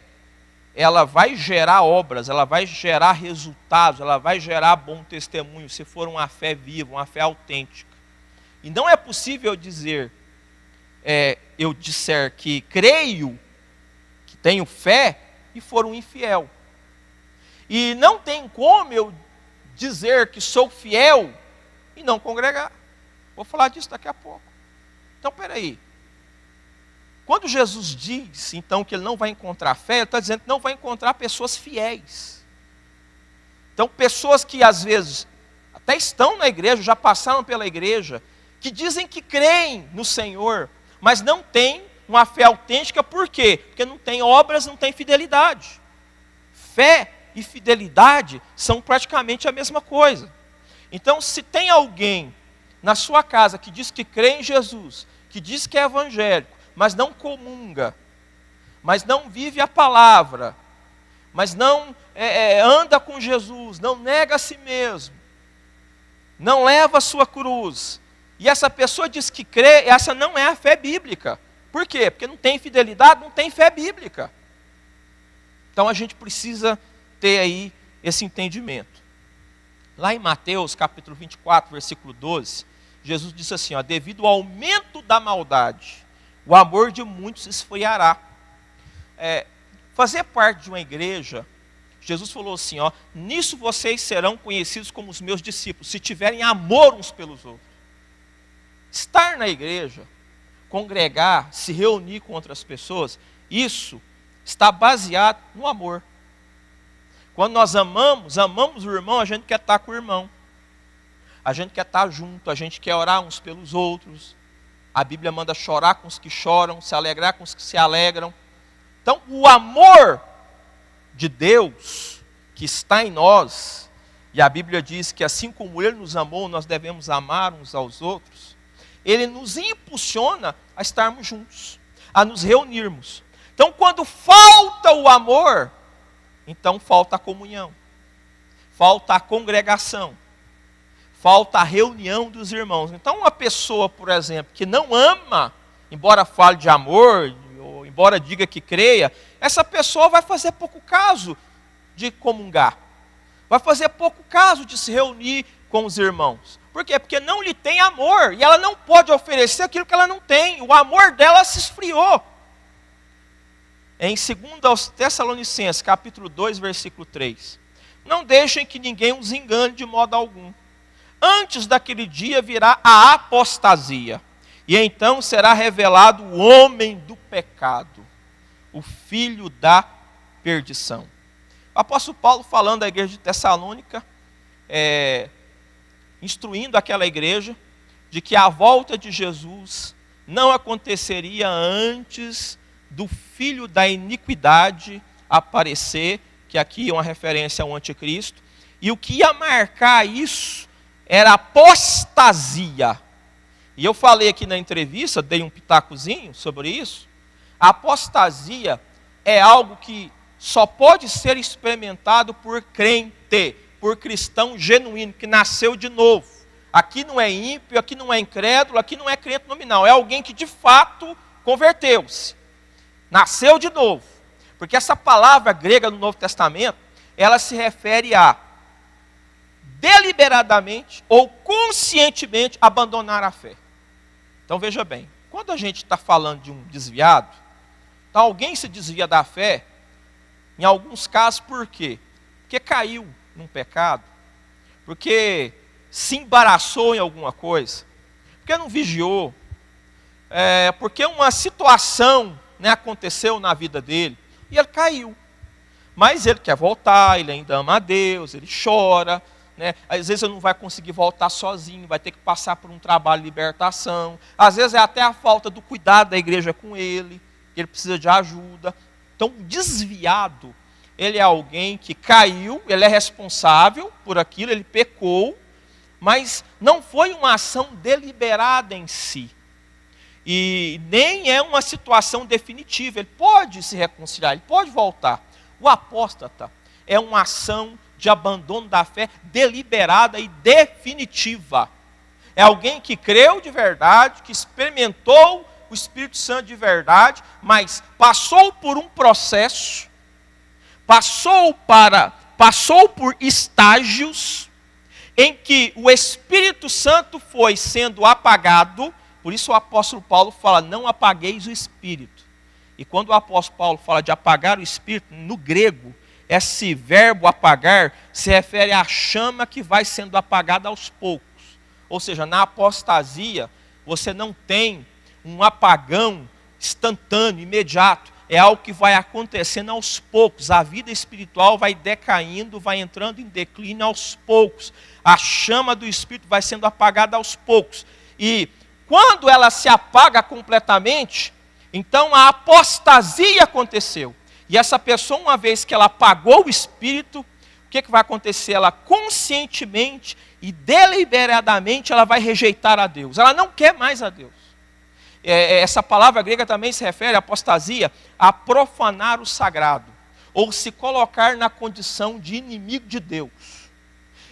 ela vai gerar obras, ela vai gerar resultados, ela vai gerar bom testemunho, se for uma fé viva, uma fé autêntica. E não é possível eu disser que creio, que tenho fé, e for um infiel. E não tem como eu dizer que sou fiel e não congregar. Vou falar disso daqui a pouco. Então, peraí. Quando Jesus diz, então, que ele não vai encontrar fé, ele está dizendo que não vai encontrar pessoas fiéis. Então, pessoas que às vezes até estão na igreja, já passaram pela igreja, que dizem que creem no Senhor, mas não têm uma fé autêntica, por quê? Porque não tem obras, não tem fidelidade. Fé e fidelidade são praticamente a mesma coisa. Então, se tem alguém na sua casa que diz que crê em Jesus, que diz que é evangélico, mas não comunga, mas não vive a palavra, mas não anda com Jesus, não nega a si mesmo, não leva a sua cruz, e essa pessoa diz que crê, essa não é a fé bíblica. Por quê? Porque não tem fidelidade, não tem fé bíblica. Então a gente precisa ter aí esse entendimento. Lá em Mateus capítulo 24, versículo 12, Jesus disse assim, ó, devido ao aumento da maldade, o amor de muitos esfriará. Fazer parte de uma igreja, Jesus falou assim, ó, nisso vocês serão conhecidos como os meus discípulos, se tiverem amor uns pelos outros. Estar na igreja, congregar, se reunir com outras pessoas, isso está baseado no amor. Quando nós amamos o irmão, a gente quer estar com o irmão. A gente quer estar junto, a gente quer orar uns pelos outros. A Bíblia manda chorar com os que choram, se alegrar com os que se alegram. Então, o amor de Deus que está em nós, e a Bíblia diz que assim como Ele nos amou, nós devemos amar uns aos outros, Ele nos impulsiona a estarmos juntos, a nos reunirmos. Então, quando falta o amor, então falta a comunhão, falta a congregação, falta a reunião dos irmãos. Então, uma pessoa, por exemplo, que não ama, embora fale de amor, ou embora diga que creia, essa pessoa vai fazer pouco caso de comungar, vai fazer pouco caso de se reunir com os irmãos. Por quê? Porque não lhe tem amor, e ela não pode oferecer aquilo que ela não tem. O amor dela se esfriou. Em 2 Tessalonicenses, capítulo 2, versículo 3. Não deixem que ninguém os engane de modo algum. Antes daquele dia virá a apostasia, e então será revelado o homem do pecado, o filho da perdição. O apóstolo Paulo, falando à igreja de Tessalônica, instruindo aquela igreja de que a volta de Jesus não aconteceria antes do filho da iniquidade aparecer, que aqui é uma referência ao anticristo, e o que ia marcar isso era apostasia. E eu falei aqui na entrevista, dei um pitacozinho sobre isso. A apostasia é algo que só pode ser experimentado por crente, por cristão genuíno, que nasceu de novo. Aqui não é ímpio, aqui não é incrédulo, aqui não é crente nominal. É alguém que de fato converteu-se, nasceu de novo. Porque essa palavra grega no Novo Testamento, ela se refere a deliberadamente ou conscientemente abandonar a fé. Então veja bem, quando a gente está falando de um desviado, então alguém se desvia da fé, em alguns casos por quê? porque caiu num pecado, porque se embaraçou em alguma coisa, porque não vigiou, porque uma situação, né, aconteceu na vida dele e ele caiu. Mas ele quer voltar, ele ainda ama a Deus, ele chora, né? Às vezes ele não vai conseguir voltar sozinho, vai ter que passar por um trabalho de libertação. Às vezes é até a falta do cuidado da igreja com ele, que ele precisa de ajuda. Então, desviado, ele é alguém que caiu, ele é responsável por aquilo, ele pecou, mas não foi uma ação deliberada em si. E nem é uma situação definitiva, ele pode se reconciliar, ele pode voltar. O apóstata é uma ação de abandono da fé deliberada e definitiva. É alguém que creu de verdade, que experimentou o Espírito Santo de verdade, mas passou por um processo, passou por estágios em que o Espírito Santo foi sendo apagado. Por isso o apóstolo Paulo fala, não apagueis o Espírito. E quando o apóstolo Paulo fala de apagar o Espírito, no grego, esse verbo apagar se refere à chama que vai sendo apagada aos poucos. Ou seja, na apostasia, você não tem um apagão instantâneo, imediato. É algo que vai acontecendo aos poucos. A vida espiritual vai decaindo, vai entrando em declínio aos poucos. A chama do Espírito vai sendo apagada aos poucos. E quando ela se apaga completamente, então a apostasia aconteceu. E essa pessoa, uma vez que ela apagou o Espírito, o que vai acontecer? Ela conscientemente e deliberadamente ela vai rejeitar a Deus. Ela não quer mais a Deus. Essa palavra grega também se refere, à apostasia, a profanar o sagrado. Ou se colocar na condição de inimigo de Deus.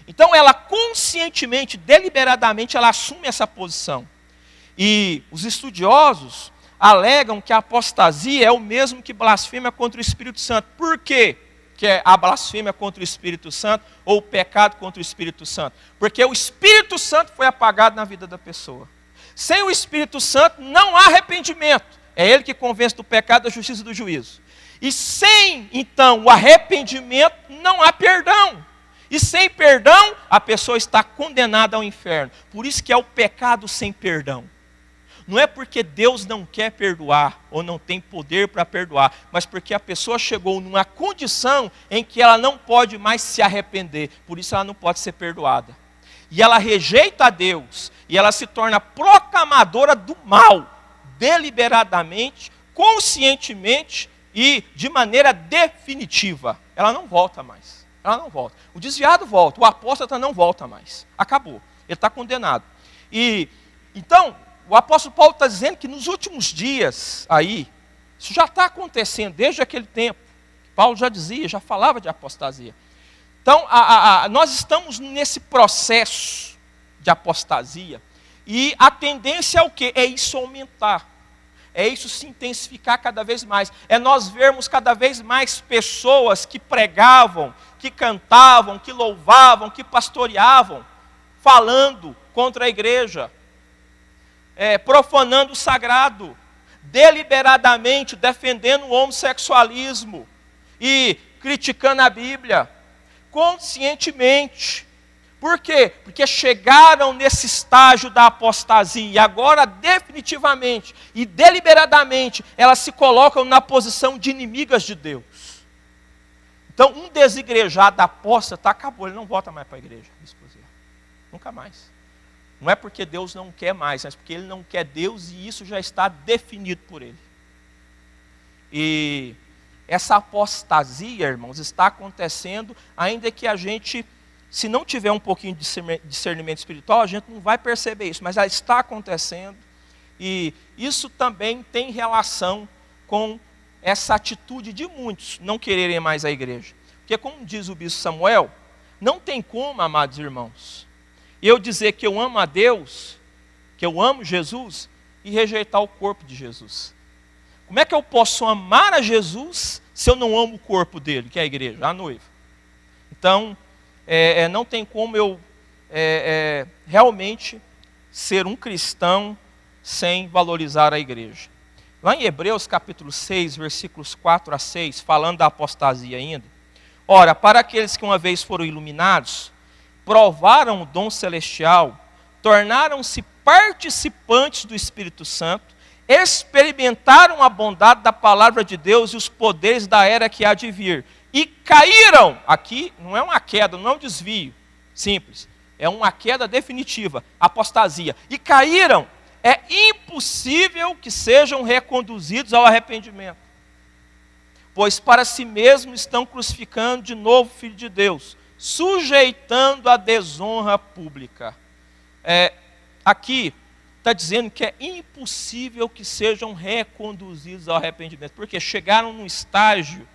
Então ela conscientemente, deliberadamente, ela assume essa posição. E os estudiosos alegam que a apostasia é o mesmo que blasfêmia contra o Espírito Santo. Por quê que é a blasfêmia contra o Espírito Santo ou o pecado contra o Espírito Santo? Porque o Espírito Santo foi apagado na vida da pessoa. Sem o Espírito Santo não há arrependimento. É ele que convence do pecado, da justiça e do juízo. E sem, então, o arrependimento não há perdão. E sem perdão, a pessoa está condenada ao inferno. Por isso que é o pecado sem perdão. Não é porque Deus não quer perdoar, ou não tem poder para perdoar, mas porque a pessoa chegou numa condição em que ela não pode mais se arrepender, por isso ela não pode ser perdoada. E ela rejeita a Deus, e ela se torna proclamadora do mal, deliberadamente, conscientemente e de maneira definitiva. Ela não volta mais, ela não volta. O desviado volta, o apóstata não volta mais, acabou, ele está condenado. E então, o apóstolo Paulo está dizendo que nos últimos dias, aí, isso já está acontecendo desde aquele tempo. Paulo já dizia, já falava de apostasia. Então, nós estamos nesse processo de apostasia. E a tendência é o quê? É isso aumentar. É isso se intensificar cada vez mais. É nós vermos cada vez mais pessoas que pregavam, que cantavam, que louvavam, que pastoreavam, falando contra a igreja. Profanando o sagrado, deliberadamente defendendo o homossexualismo e criticando a Bíblia, conscientemente. Por quê? Porque chegaram nesse estágio da apostasia e agora definitivamente e deliberadamente elas se colocam na posição de inimigas de Deus. Então um desigrejado apóstata acabou, ele não volta mais para a igreja, nunca mais. Não é porque Deus não quer mais, mas porque Ele não quer Deus e isso já está definido por Ele. E essa apostasia, irmãos, está acontecendo, ainda que a gente, se não tiver um pouquinho de discernimento espiritual, a gente não vai perceber isso, mas ela está acontecendo. E isso também tem relação com essa atitude de muitos não quererem mais a igreja. Porque como diz o bispo Samuel, não tem como, amados irmãos, eu dizer que eu amo a Deus, que eu amo Jesus, e rejeitar o corpo de Jesus. Como é que eu posso amar a Jesus se eu não amo o corpo dele, que é a igreja, a noiva? Então, não tem como eu realmente ser um cristão sem valorizar a igreja. Lá em Hebreus capítulo 6, versículos 4 a 6, falando da apostasia ainda, Ora, para aqueles que uma vez foram iluminados, provaram o dom celestial, tornaram-se participantes do Espírito Santo, experimentaram a bondade da palavra de Deus e os poderes da era que há de vir. E caíram, aqui não é uma queda, não é um desvio simples, é uma queda definitiva, apostasia. E caíram, é impossível que sejam reconduzidos ao arrependimento. Pois para si mesmos estão crucificando de novo o Filho de Deus, sujeitando a desonra pública. Aqui está dizendo que é impossível que sejam reconduzidos ao arrependimento, porque chegaram num estágio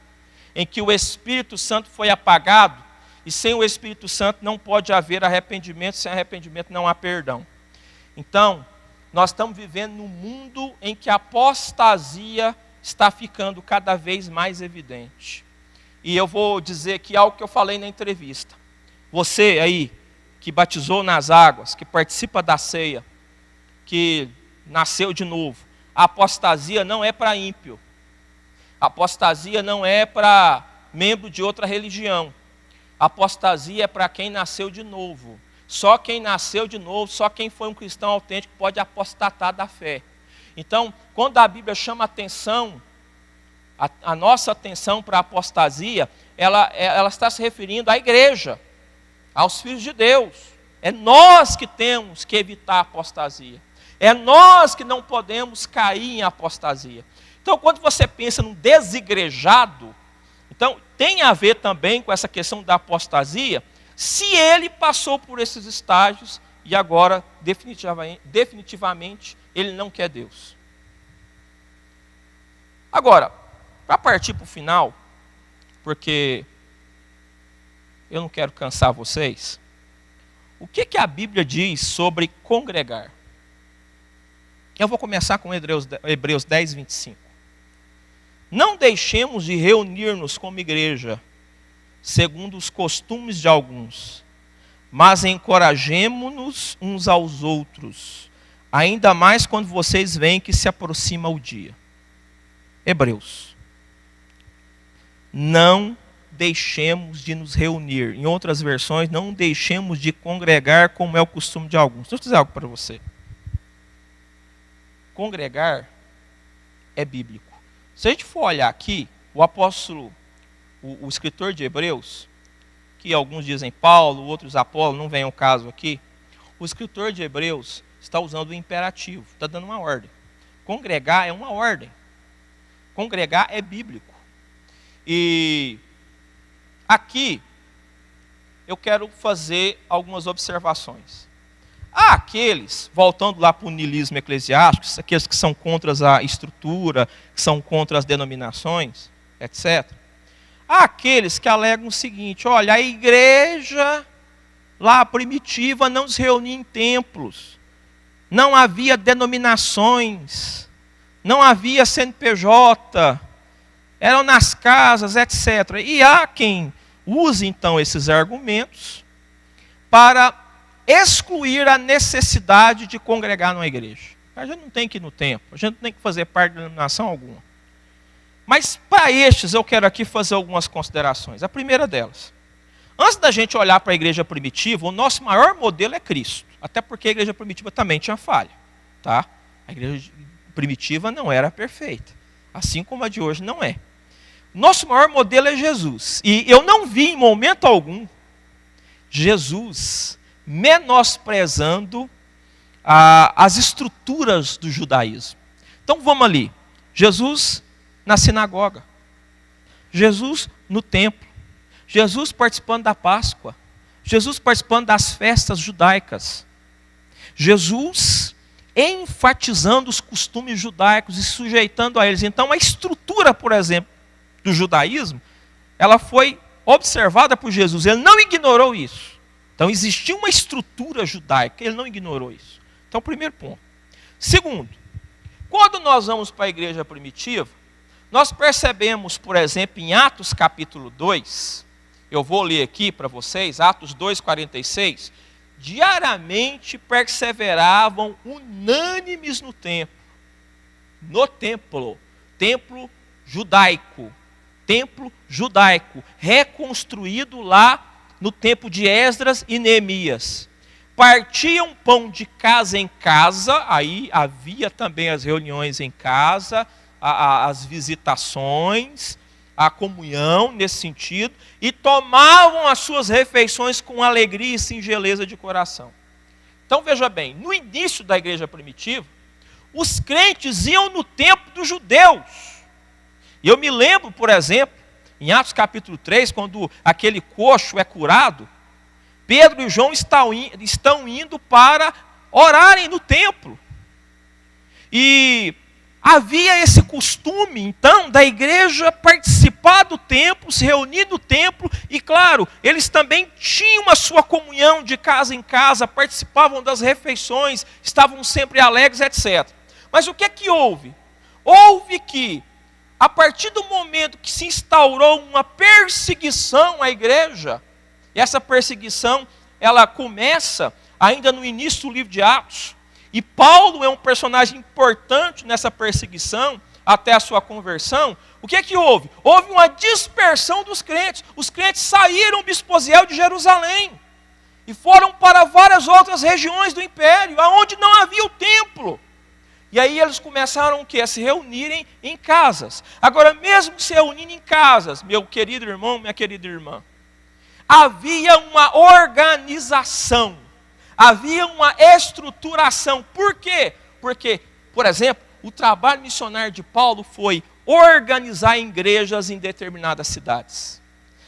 em que o Espírito Santo foi apagado, e sem o Espírito Santo não pode haver arrependimento, sem arrependimento não há perdão. Então, nós estamos vivendo num mundo em que a apostasia está ficando cada vez mais evidente. E eu vou dizer aqui algo que eu falei na entrevista. Você aí, que batizou nas águas, que participa da ceia, que nasceu de novo, a apostasia não é para ímpio. A apostasia não é para membro de outra religião. A apostasia é para quem nasceu de novo. Só quem nasceu de novo, só quem foi um cristão autêntico pode apostatar da fé. Então, quando a Bíblia chama atenção, a nossa atenção para a apostasia, ela está se referindo à igreja, aos filhos de Deus. É nós que temos que evitar a apostasia. É nós que não podemos cair em apostasia. Então, quando você pensa num desigrejado, então tem a ver também com essa questão da apostasia, se ele passou por esses estágios e agora, definitivamente, ele não quer Deus. Agora, para partir para o final, porque eu não quero cansar vocês, o que a Bíblia diz sobre congregar? Eu vou começar com Hebreus 10, 25. Não deixemos de reunir-nos como igreja, segundo os costumes de alguns, mas encorajemo-nos uns aos outros, ainda mais quando vocês veem que se aproxima o dia. Hebreus. Não deixemos de nos reunir. Em outras versões, não deixemos de congregar como é o costume de alguns. Deixa eu dizer algo para você. Congregar é bíblico. Se a gente for olhar aqui, o apóstolo, o escritor de Hebreus, que alguns dizem Paulo, outros Apolo, não vem ao caso aqui, o escritor de Hebreus está usando o imperativo, está dando uma ordem. Congregar é uma ordem. Congregar é bíblico. E aqui eu quero fazer algumas observações. Há aqueles, voltando lá para o niilismo eclesiástico, aqueles que são contra a estrutura, que são contra as denominações, etc. Há aqueles que alegam o seguinte: olha, a igreja lá primitiva não se reunia em templos, não havia denominações, não havia CNPJ, eram nas casas, etc. E há quem use então esses argumentos para excluir a necessidade de congregar numa igreja. A gente não tem que ir no templo, a gente não tem que fazer parte de denominação alguma. Mas para estes eu quero aqui fazer algumas considerações. A primeira delas: antes da gente olhar para a igreja primitiva, o nosso maior modelo é Cristo. Até porque a igreja primitiva também tinha falha. Tá? A igreja primitiva não era perfeita, assim como a de hoje não é. Nosso maior modelo é Jesus. E eu não vi em momento algum Jesus menosprezando as estruturas do judaísmo. Então vamos ali. Jesus na sinagoga. Jesus no templo. Jesus participando da Páscoa. Jesus participando das festas judaicas. Jesus enfatizando os costumes judaicos e sujeitando a eles. Então a estrutura, por exemplo, do judaísmo, ela foi observada por Jesus. Ele não ignorou isso. Então existia uma estrutura judaica, ele não ignorou isso. Então, primeiro ponto. Segundo, quando nós vamos para a igreja primitiva, nós percebemos, por exemplo, em Atos capítulo 2, eu vou ler aqui para vocês, Atos 2, 46, diariamente perseveravam unânimes no templo, templo judaico, templo judaico, reconstruído lá no tempo de Esdras e Neemias. Partiam pão de casa em casa, aí havia também as reuniões em casa, as visitações, a comunhão nesse sentido, e tomavam as suas refeições com alegria e singeleza de coração. Então veja bem, no início da igreja primitiva, os crentes iam no templo dos judeus. E eu me lembro, por exemplo, em Atos capítulo 3, quando aquele coxo é curado, Pedro e João estão indo para orarem no templo. E havia esse costume, então, da igreja participar do templo, se reunir no templo, e claro, eles também tinham a sua comunhão de casa em casa, participavam das refeições, estavam sempre alegres, etc. Mas o que é que houve? Houve que, a partir do momento que se instaurou uma perseguição à igreja, e essa perseguição, ela começa ainda no início do livro de Atos, e Paulo é um personagem importante nessa perseguição, até a sua conversão. O que é que houve? Houve uma dispersão dos crentes. Os crentes saíram do Bisposiel de Jerusalém, e foram para várias outras regiões do império, onde não havia o templo. E aí eles começaram o quê? A se reunirem em casas. Agora, mesmo se reunindo em casas, meu querido irmão, minha querida irmã, havia uma organização, havia uma estruturação. Por quê? Porque, por exemplo, o trabalho missionário de Paulo foi organizar igrejas em determinadas cidades.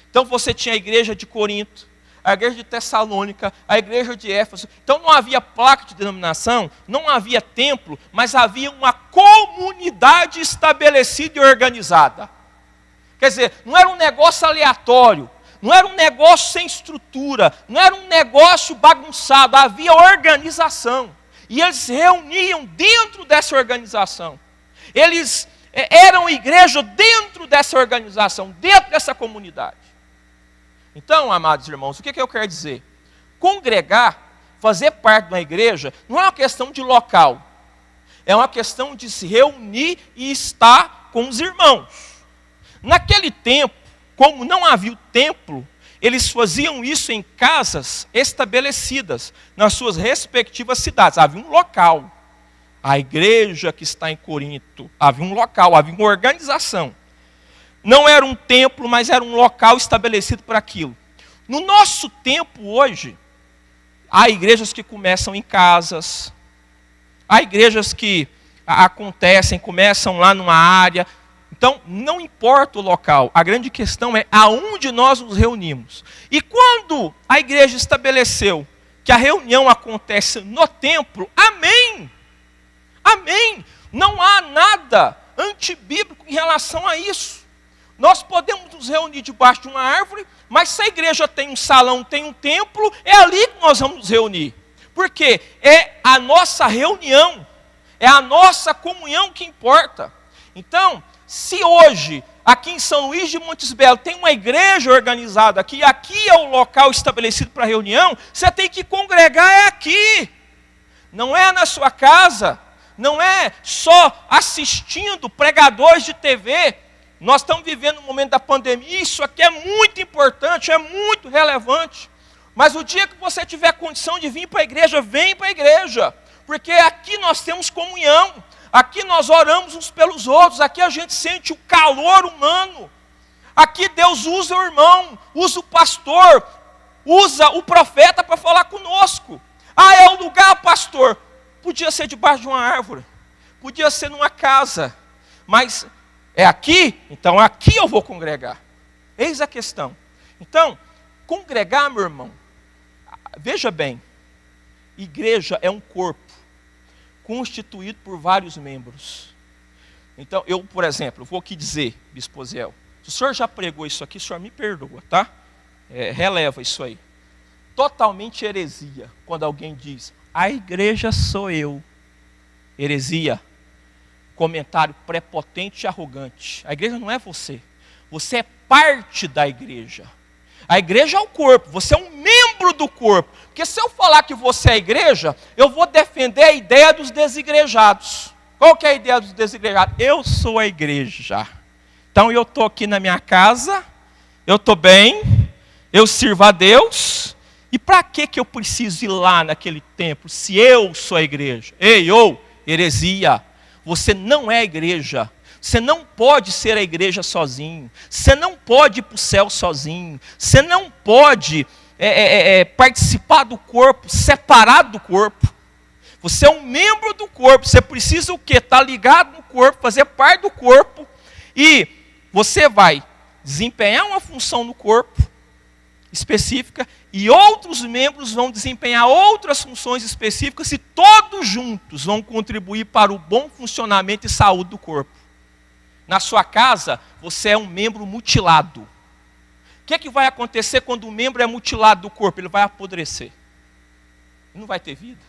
Então você tinha a igreja de Corinto, a igreja de Tessalônica, a igreja de Éfeso. Então não havia placa de denominação, não havia templo, mas havia uma comunidade estabelecida e organizada. Quer dizer, não era um negócio aleatório, não era um negócio sem estrutura, não era um negócio bagunçado, havia organização. E eles se reuniam dentro dessa organização. Eles eram igreja dentro dessa organização, dentro dessa comunidade. Então, amados irmãos, o que eu quero dizer? Congregar, fazer parte de uma igreja, não é uma questão de local. É uma questão de se reunir e estar com os irmãos. Naquele tempo, como não havia o templo, eles faziam isso em casas estabelecidas, nas suas respectivas cidades. Havia um local. A igreja que está em Corinto, havia um local, havia uma organização. Não era um templo, mas era um local estabelecido para aquilo. No nosso tempo hoje, há igrejas que começam em casas, há igrejas que começam lá numa área. Então, não importa o local, a grande questão é aonde nós nos reunimos. E quando a igreja estabeleceu que a reunião acontece no templo, amém, amém, não há nada antibíblico em relação a isso. Nós podemos nos reunir debaixo de uma árvore, mas se a igreja tem um salão, tem um templo, é ali que nós vamos nos reunir. Porque é a nossa reunião, é a nossa comunhão que importa. Então, se hoje, aqui em São Luís de Montes Belos, tem uma igreja organizada aqui é o local estabelecido para reunião, você tem que congregar aqui. Não é na sua casa, não é só assistindo pregadores de TV. Nós estamos vivendo um momento da pandemia, isso aqui é muito importante, é muito relevante. Mas o dia que você tiver condição de vir para a igreja, vem para a igreja. Porque aqui nós temos comunhão, aqui nós oramos uns pelos outros, aqui a gente sente o calor humano. Aqui Deus usa o irmão, usa o pastor, usa o profeta para falar conosco. É o lugar, pastor. Podia ser debaixo de uma árvore, podia ser numa casa, mas é aqui, então aqui eu vou congregar. Eis a questão. Então, congregar, meu irmão, veja bem, igreja é um corpo constituído por vários membros. Então, eu, por exemplo, vou aqui dizer, Bispo Zéu, se o senhor já pregou isso aqui, o senhor me perdoa, tá? Releva isso aí. Totalmente heresia, quando alguém diz, a igreja sou eu. Heresia. Comentário prepotente e arrogante. A igreja não é você. Você é parte da igreja. A igreja é o corpo. Você é um membro do corpo. Porque se eu falar que você é a igreja, eu vou defender a ideia dos desigrejados. Qual que é a ideia dos desigrejados? Eu sou a igreja. Então eu estou aqui na minha casa, eu estou bem, eu sirvo a Deus, e para que eu preciso ir lá naquele templo, se eu sou a igreja? Ei, heresia, você não é a igreja, você não pode ser a igreja sozinho, você não pode ir para o céu sozinho, você não pode participar do corpo, separado do corpo. Você é um membro do corpo, você precisa o quê? Estar ligado no corpo, fazer parte do corpo, e você vai desempenhar uma função no corpo específica, e outros membros vão desempenhar outras funções específicas, e todos juntos vão contribuir para o bom funcionamento e saúde do corpo. Na sua casa, você é um membro mutilado. O que vai acontecer quando o membro é mutilado do corpo? Ele vai apodrecer. Ele não vai ter vida.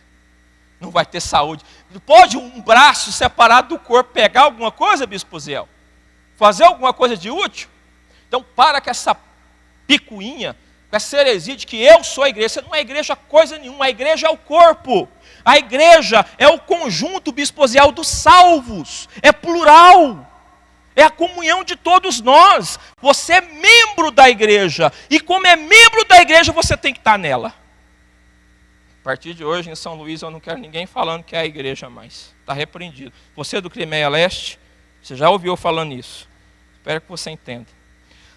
Não vai ter saúde. Pode um braço separado do corpo pegar alguma coisa, Bispo Ziel? Fazer alguma coisa de útil? Então para com essa picuinha, com essa heresia de que eu sou a igreja. Você não é igreja coisa nenhuma, a igreja é o corpo. A igreja é o conjunto, Bispo Ziel, dos salvos. É plural. É a comunhão de todos nós. Você é membro da igreja. E como é membro da igreja, você tem que estar nela. A partir de hoje, em São Luís, eu não quero ninguém falando que é a igreja mais. Está repreendido. Você do Crimeia Leste, você já ouviu falando isso. Espero que você entenda.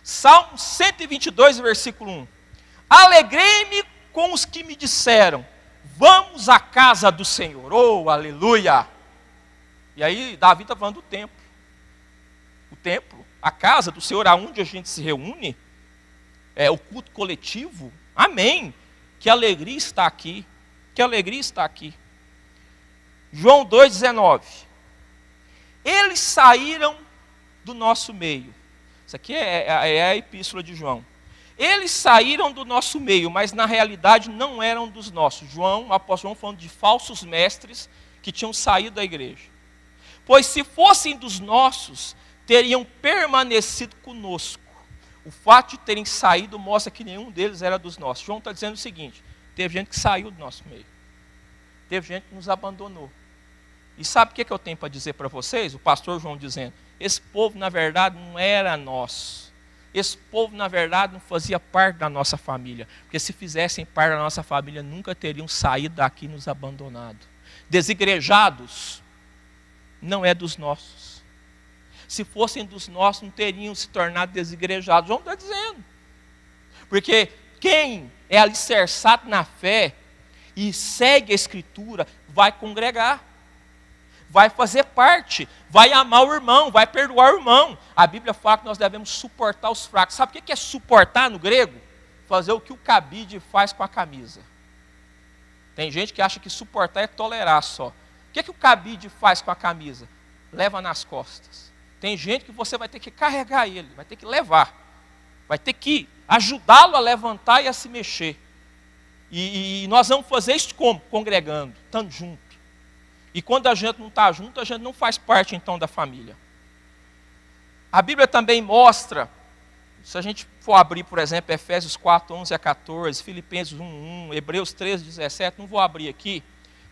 Salmo 122, versículo 1. Alegrei-me com os que me disseram, vamos à casa do Senhor. Oh, aleluia! E aí, Davi está falando do templo. O templo, a casa do Senhor, aonde a gente se reúne, é o culto coletivo. Amém. Que alegria está aqui. Que alegria está aqui. João 2,19. Eles saíram do nosso meio. Isso aqui é a epístola de João. Eles saíram do nosso meio, mas na realidade não eram dos nossos. João, o apóstolo João falando de falsos mestres que tinham saído da igreja. Pois se fossem dos nossos, teriam permanecido conosco. O fato de terem saído mostra que nenhum deles era dos nossos. João está dizendo o seguinte, teve gente que saiu do nosso meio. Teve gente que nos abandonou. E sabe o que eu tenho para dizer para vocês? O pastor João dizendo, esse povo na verdade não era nosso. Esse povo na verdade não fazia parte da nossa família. Porque se fizessem parte da nossa família, nunca teriam saído daqui e nos abandonado. Desigrejados não é dos nossos. Se fossem dos nossos, não teriam se tornado desigrejados. João está dizendo. Porque quem é alicerçado na fé e segue a Escritura, vai congregar. Vai fazer parte, vai amar o irmão, vai perdoar o irmão. A Bíblia fala que nós devemos suportar os fracos. Sabe o que é suportar no grego? Fazer o que o cabide faz com a camisa. Tem gente que acha que suportar é tolerar só. O que o cabide faz com a camisa? Leva nas costas. Tem gente que você vai ter que carregar ele, vai ter que levar. Vai ter que ajudá-lo a levantar e a se mexer. E nós vamos fazer isso como? Congregando, estando junto. E quando a gente não está junto, a gente não faz parte então da família. A Bíblia também mostra, se a gente for abrir, por exemplo, Efésios 4, 11 a 14, Filipenses 1, 1, Hebreus 13, 17, não vou abrir aqui,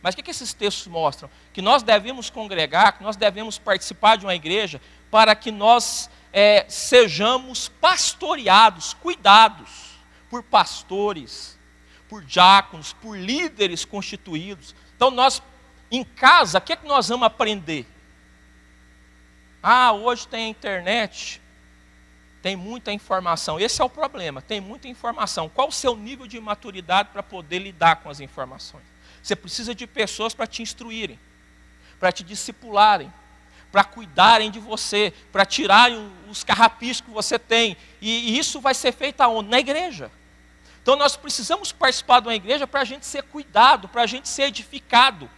mas o que esses textos mostram? Que nós devemos congregar, que nós devemos participar de uma igreja, para que nós sejamos pastoreados, cuidados por pastores, por diáconos, por líderes constituídos. Então nós, em casa, o que nós vamos aprender? Hoje tem a internet, tem muita informação. Esse é o problema, tem muita informação. Qual o seu nível de maturidade para poder lidar com as informações? Você precisa de pessoas para te instruírem, para te discipularem, para cuidarem de você, para tirarem os carrapichos que você tem. E isso vai ser feito aonde? Na igreja. Então nós precisamos participar de uma igreja para a gente ser cuidado, para a gente ser edificado.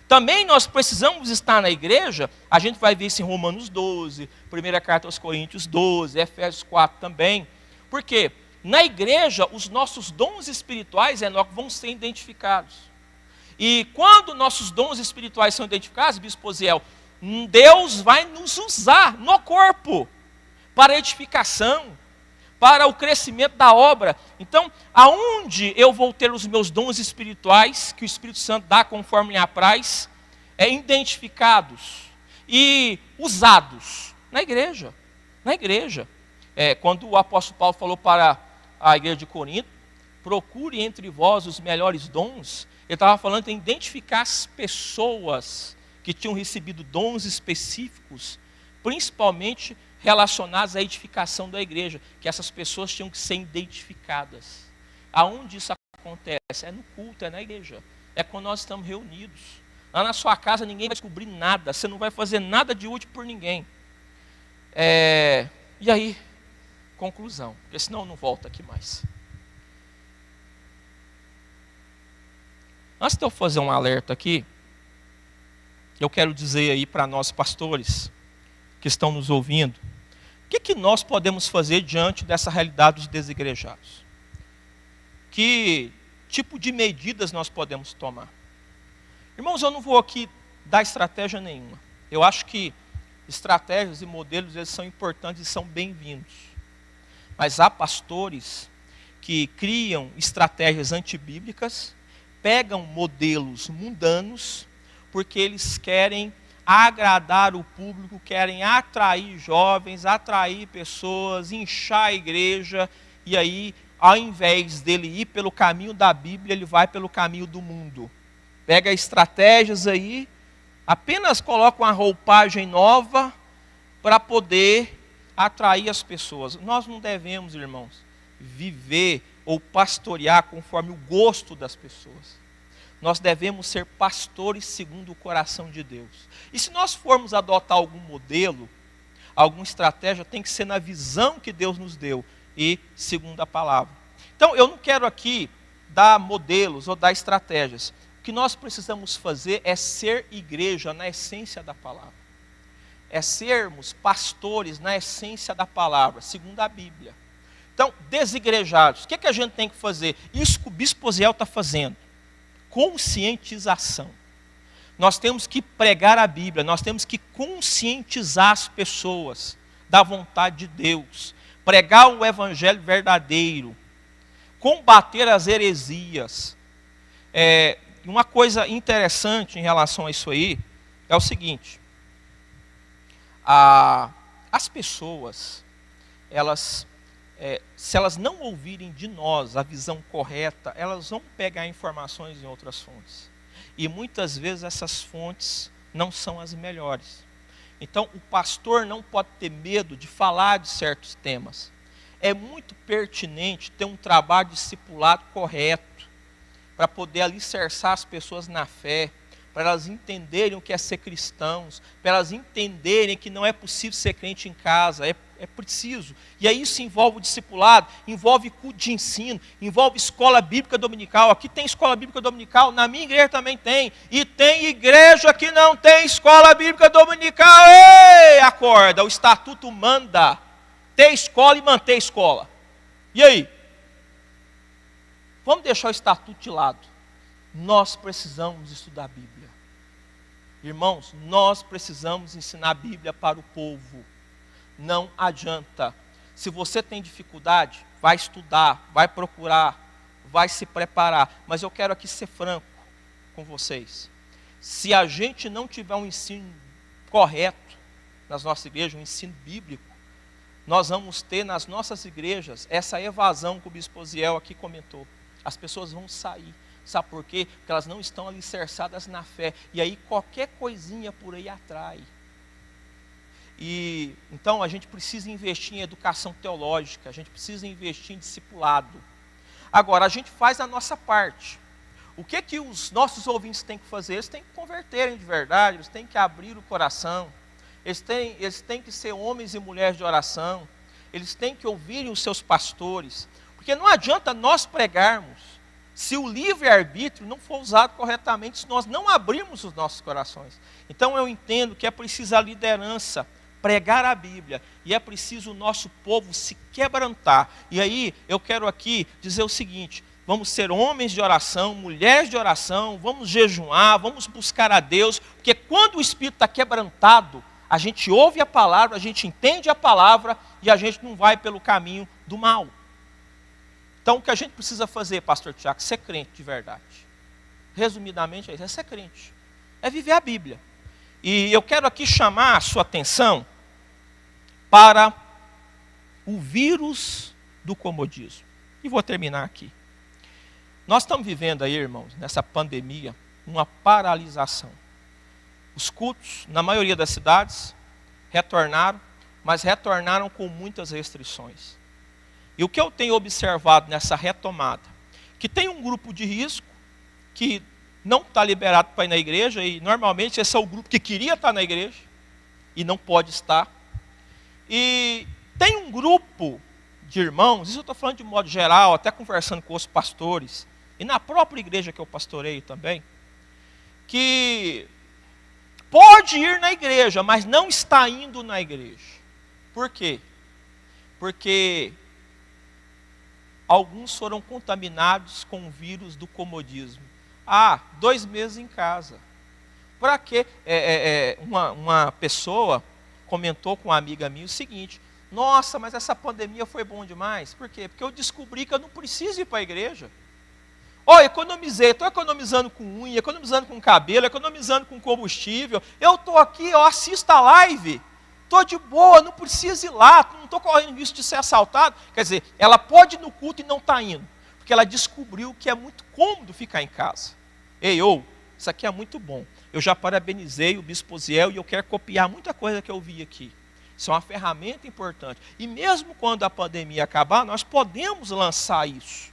Também nós precisamos estar na igreja, a gente vai ver isso em Romanos 12, 1 Carta aos Coríntios 12, Efésios 4 também. Por quê? Na igreja, os nossos dons espirituais, Enoque, vão ser identificados. E quando nossos dons espirituais são identificados, Bispo Ziel, Deus vai nos usar no corpo para edificação, para o crescimento da obra. Então, aonde eu vou ter os meus dons espirituais, que o Espírito Santo dá conforme lhe apraz, identificados e usados? Na igreja. Na igreja. Quando o apóstolo Paulo falou para a igreja de Corinto, procure entre vós os melhores dons, ele estava falando em identificar as pessoas que tinham recebido dons específicos, principalmente relacionados à edificação da igreja, que essas pessoas tinham que ser identificadas. Aonde isso acontece? É no culto, é na igreja. É quando nós estamos reunidos. Lá na sua casa ninguém vai descobrir nada, você não vai fazer nada de útil por ninguém. E aí, conclusão, porque senão eu não volto aqui mais. Antes de eu fazer um alerta aqui, eu quero dizer aí para nós pastores que estão nos ouvindo, o que nós podemos fazer diante dessa realidade dos desigrejados? Que tipo de medidas nós podemos tomar? Irmãos, eu não vou aqui dar estratégia nenhuma. Eu acho que estratégias e modelos eles são importantes e são bem-vindos. Mas há pastores que criam estratégias antibíblicas, pegam modelos mundanos, porque eles querem agradar o público, querem atrair jovens, atrair pessoas, inchar a igreja, e aí, ao invés dele ir pelo caminho da Bíblia, ele vai pelo caminho do mundo. Pega estratégias aí, apenas coloca uma roupagem nova para poder atrair as pessoas. Nós não devemos, irmãos, viver ou pastorear conforme o gosto das pessoas. Nós devemos ser pastores segundo o coração de Deus. E se nós formos adotar algum modelo, alguma estratégia, tem que ser na visão que Deus nos deu e segundo a palavra. Então, eu não quero aqui dar modelos ou dar estratégias. O que nós precisamos fazer é ser igreja na essência da palavra. É sermos pastores na essência da palavra, segundo a Bíblia. Então, desigrejados, o que a gente tem que fazer? Isso que o Bispo Osiel está fazendo. Conscientização. Nós temos que pregar a Bíblia, nós temos que conscientizar as pessoas da vontade de Deus, pregar o evangelho verdadeiro, combater as heresias. Uma coisa interessante em relação a isso aí é o seguinte: as pessoas, se elas não ouvirem de nós a visão correta, elas vão pegar informações em outras fontes. E muitas vezes essas fontes não são as melhores. Então o pastor não pode ter medo de falar de certos temas. É muito pertinente ter um trabalho discipulado correto, para poder alicerçar as pessoas na fé, para elas entenderem o que é ser cristãos, para elas entenderem que não é possível ser crente em casa, é preciso. E aí isso envolve o discipulado, envolve culto de ensino, envolve escola bíblica dominical. Aqui tem escola bíblica dominical, na minha igreja também tem. E tem igreja que não tem escola bíblica dominical. Ei, acorda, o estatuto manda ter escola e manter escola. E aí? Vamos deixar o estatuto de lado. Nós precisamos estudar a Bíblia. Irmãos, nós precisamos ensinar a Bíblia para o povo. Não adianta. Se você tem dificuldade, vai estudar, vai procurar, vai se preparar. Mas eu quero aqui ser franco com vocês. Se a gente não tiver um ensino correto nas nossas igrejas, um ensino bíblico, nós vamos ter nas nossas igrejas essa evasão que o Bispo Osiel aqui comentou. As pessoas vão sair. Sabe por quê? Porque elas não estão alicerçadas na fé. E aí qualquer coisinha por aí atrai. E então a gente precisa investir em educação teológica, a gente precisa investir em discipulado. Agora, a gente faz a nossa parte. O que os nossos ouvintes têm que fazer? Eles têm que converterem de verdade, eles têm que abrir o coração, eles têm que ser homens e mulheres de oração, eles têm que ouvirem os seus pastores, porque não adianta nós pregarmos se o livre-arbítrio não for usado corretamente, se nós não abrirmos os nossos corações. Então eu entendo que é preciso a liderança pregar a Bíblia, e é preciso o nosso povo se quebrantar. E aí eu quero aqui dizer o seguinte: vamos ser homens de oração, mulheres de oração, vamos jejuar, vamos buscar a Deus, porque quando o Espírito está quebrantado, a gente ouve a palavra, a gente entende a palavra, e a gente não vai pelo caminho do mal. Então o que a gente precisa fazer, pastor Tiago? Ser crente de verdade. Resumidamente é isso, é ser crente. É viver a Bíblia. E eu quero aqui chamar a sua atenção para o vírus do comodismo. E vou terminar aqui. Nós estamos vivendo aí, irmãos, nessa pandemia, uma paralisação. Os cultos, na maioria das cidades, retornaram, mas retornaram com muitas restrições. E o que eu tenho observado nessa retomada? Que tem um grupo de risco que não está liberado para ir na igreja, e normalmente esse é o grupo que queria estar na igreja e não pode estar. E tem um grupo de irmãos, isso eu estou falando de modo geral, até conversando com os pastores, e na própria igreja que eu pastoreio também, que pode ir na igreja, mas não está indo na igreja. Por quê? Porque alguns foram contaminados com o vírus do comodismo. 2 meses em casa. Para quê? Uma pessoa comentou com uma amiga minha o seguinte: nossa, mas essa pandemia foi bom demais. Por quê? Porque eu descobri que eu não preciso ir para a igreja. Economizei, estou economizando com unha, economizando com cabelo, economizando com combustível. Eu estou aqui, assisto a live, estou de boa, não preciso ir lá, não estou correndo risco de ser assaltado. Quer dizer, ela pode ir no culto e não está indo, porque ela descobriu que é muito cômodo ficar em casa. Isso aqui é muito bom. Eu já parabenizei o Bispo Ziel e eu quero copiar muita coisa que eu vi aqui. Isso é uma ferramenta importante. E mesmo quando a pandemia acabar, nós podemos lançar isso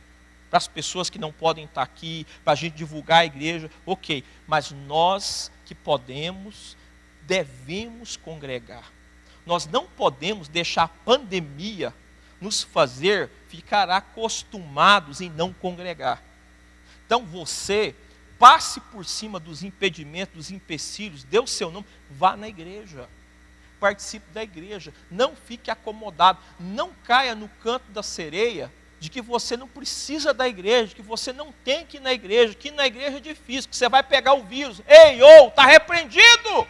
para as pessoas que não podem estar aqui, para a gente divulgar a igreja, ok. Mas nós que podemos, devemos congregar. Nós não podemos deixar a pandemia nos fazer ficar acostumados em não congregar. Então você passe por cima dos impedimentos, dos empecilhos, dê o seu nome, vá na igreja. Participe da igreja, não fique acomodado, não caia no canto da sereia de que você não precisa da igreja, que você não tem que ir na igreja, que ir na igreja é difícil, que você vai pegar o vírus. Está repreendido!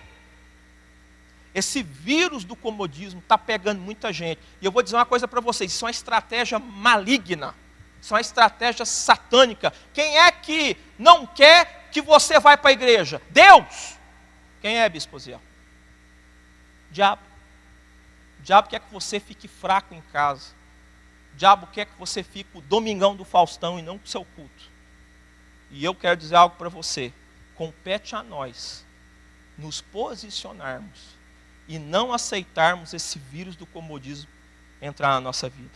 Esse vírus do comodismo está pegando muita gente. E eu vou dizer uma coisa para vocês, isso é uma estratégia maligna, isso é uma estratégia satânica. Quem é que não quer que você vá para a igreja? Deus! Quem é, Bispo Ziel? Diabo. O diabo quer que você fique fraco em casa. O diabo quer que você fique o domingão do Faustão e não o seu culto. E eu quero dizer algo para você. Compete a nós nos posicionarmos e não aceitarmos esse vírus do comodismo entrar na nossa vida.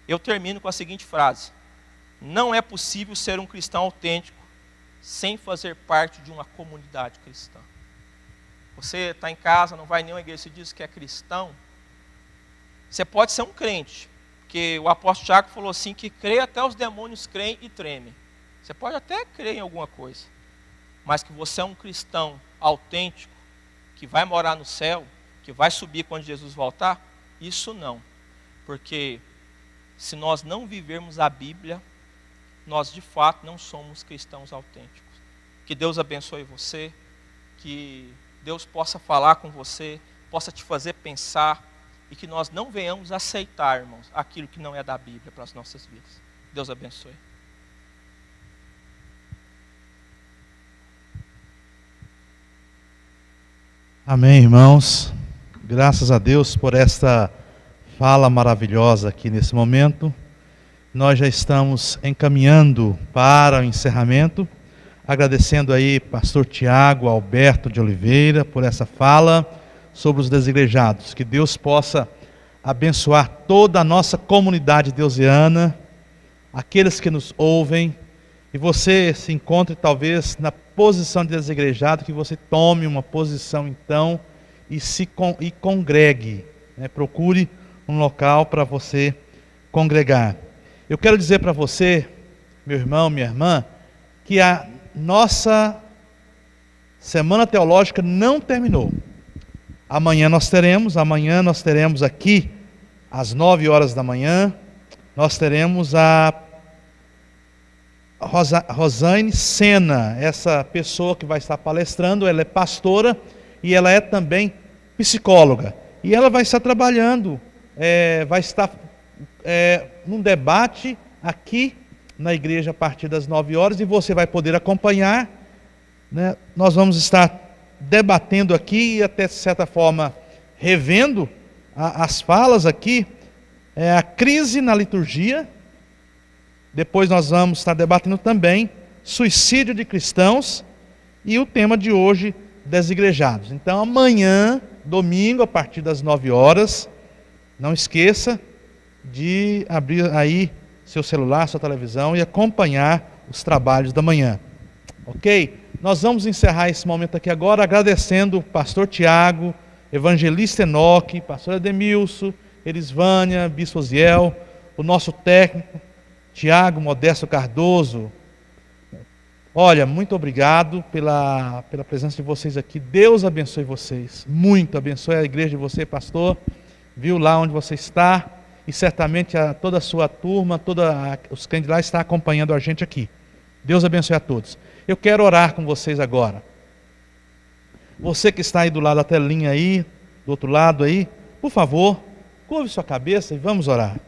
Eu termino com a seguinte frase: não é possível ser um cristão autêntico sem fazer parte de uma comunidade cristã. Você está em casa, não vai em nenhuma igreja, você diz que é cristão. Você pode ser um crente, porque o apóstolo Tiago falou assim, que crê até os demônios creem e tremem. Você pode até crer em alguma coisa, mas que você é um cristão autêntico, que vai morar no céu, que vai subir quando Jesus voltar, isso não. Porque se nós não vivermos a Bíblia, nós de fato não somos cristãos autênticos. Que Deus abençoe você, que Deus possa falar com você, possa te fazer pensar, e que nós não venhamos aceitar, irmãos, aquilo que não é da Bíblia para as nossas vidas. Deus abençoe. Amém, irmãos. Graças a Deus por esta fala maravilhosa aqui nesse momento. Nós já estamos encaminhando para o encerramento, agradecendo aí pastor Tiago Alberto de Oliveira por essa fala sobre os desigrejados. Que Deus possa abençoar toda a nossa comunidade deusiana, aqueles que nos ouvem, e você se encontre talvez na posição de desigrejado, que você tome uma posição então e congregue, né? Procure um local para você congregar. Eu quero dizer para você, meu irmão, minha irmã, que a nossa semana teológica não terminou. Amanhã nós teremos aqui, às 9 horas da manhã, nós teremos a Rosane Sena, essa pessoa que vai estar palestrando. Ela é pastora e ela é também psicóloga. E ela vai estar trabalhando, vai estar num debate aqui na igreja a partir das 9 horas, e você vai poder acompanhar, né? Nós vamos estar debatendo aqui e até de certa forma revendo as falas aqui, é a crise na liturgia. Depois nós vamos estar debatendo também suicídio de cristãos e o tema de hoje, desigrejados. Então amanhã, domingo, a partir das 9 horas, não esqueça de abrir aí seu celular, sua televisão e acompanhar os trabalhos da manhã. Ok? Nós vamos encerrar esse momento aqui agora agradecendo o pastor Tiago, evangelista Enoque, pastor Edemilson, Elisvânia, bispo Osiel, o nosso técnico, Tiago Modesto Cardoso. Olha, muito obrigado pela presença de vocês aqui. Deus abençoe vocês, muito abençoe a igreja de você, pastor. Viu lá onde você está e certamente toda a sua turma, os crentes lá estão acompanhando a gente aqui. Deus abençoe a todos. Eu quero orar com vocês agora. Você que está aí do lado da telinha aí, do outro lado aí, por favor, curve sua cabeça e vamos orar.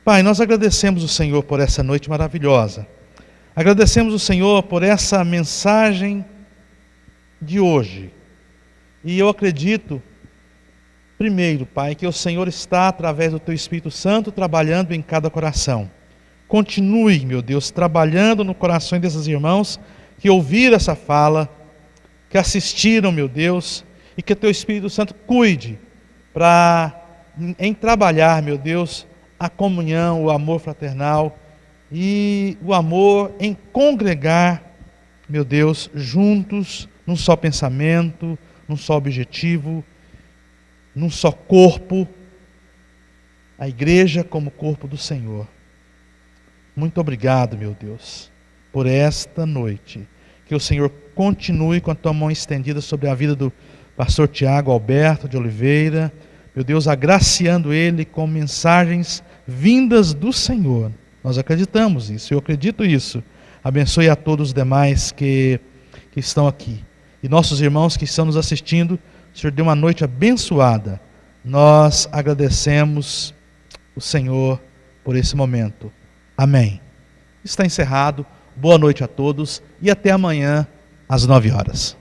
Pai, nós agradecemos o Senhor por essa noite maravilhosa. Agradecemos o Senhor por essa mensagem de hoje. E eu acredito, primeiro, Pai, que o Senhor está, através do Teu Espírito Santo, trabalhando em cada coração. Continue, meu Deus, trabalhando no coração desses irmãos que ouviram essa fala, que assistiram, meu Deus, e que o Teu Espírito Santo cuide em trabalhar, meu Deus, a comunhão, o amor fraternal e o amor em congregar, meu Deus, juntos, num só pensamento, num só objetivo, num só corpo, a igreja como corpo do Senhor. Muito obrigado, meu Deus, por esta noite. Que o Senhor continue com a tua mão estendida sobre a vida do pastor Tiago Alberto de Oliveira, meu Deus, agraciando ele com mensagens vindas do Senhor. Nós acreditamos nisso, eu acredito isso. Abençoe a todos os demais que estão aqui. E nossos irmãos que estão nos assistindo, o Senhor deu uma noite abençoada. Nós agradecemos o Senhor por esse momento. Amém. Está encerrado. Boa noite a todos e até amanhã às 9 horas.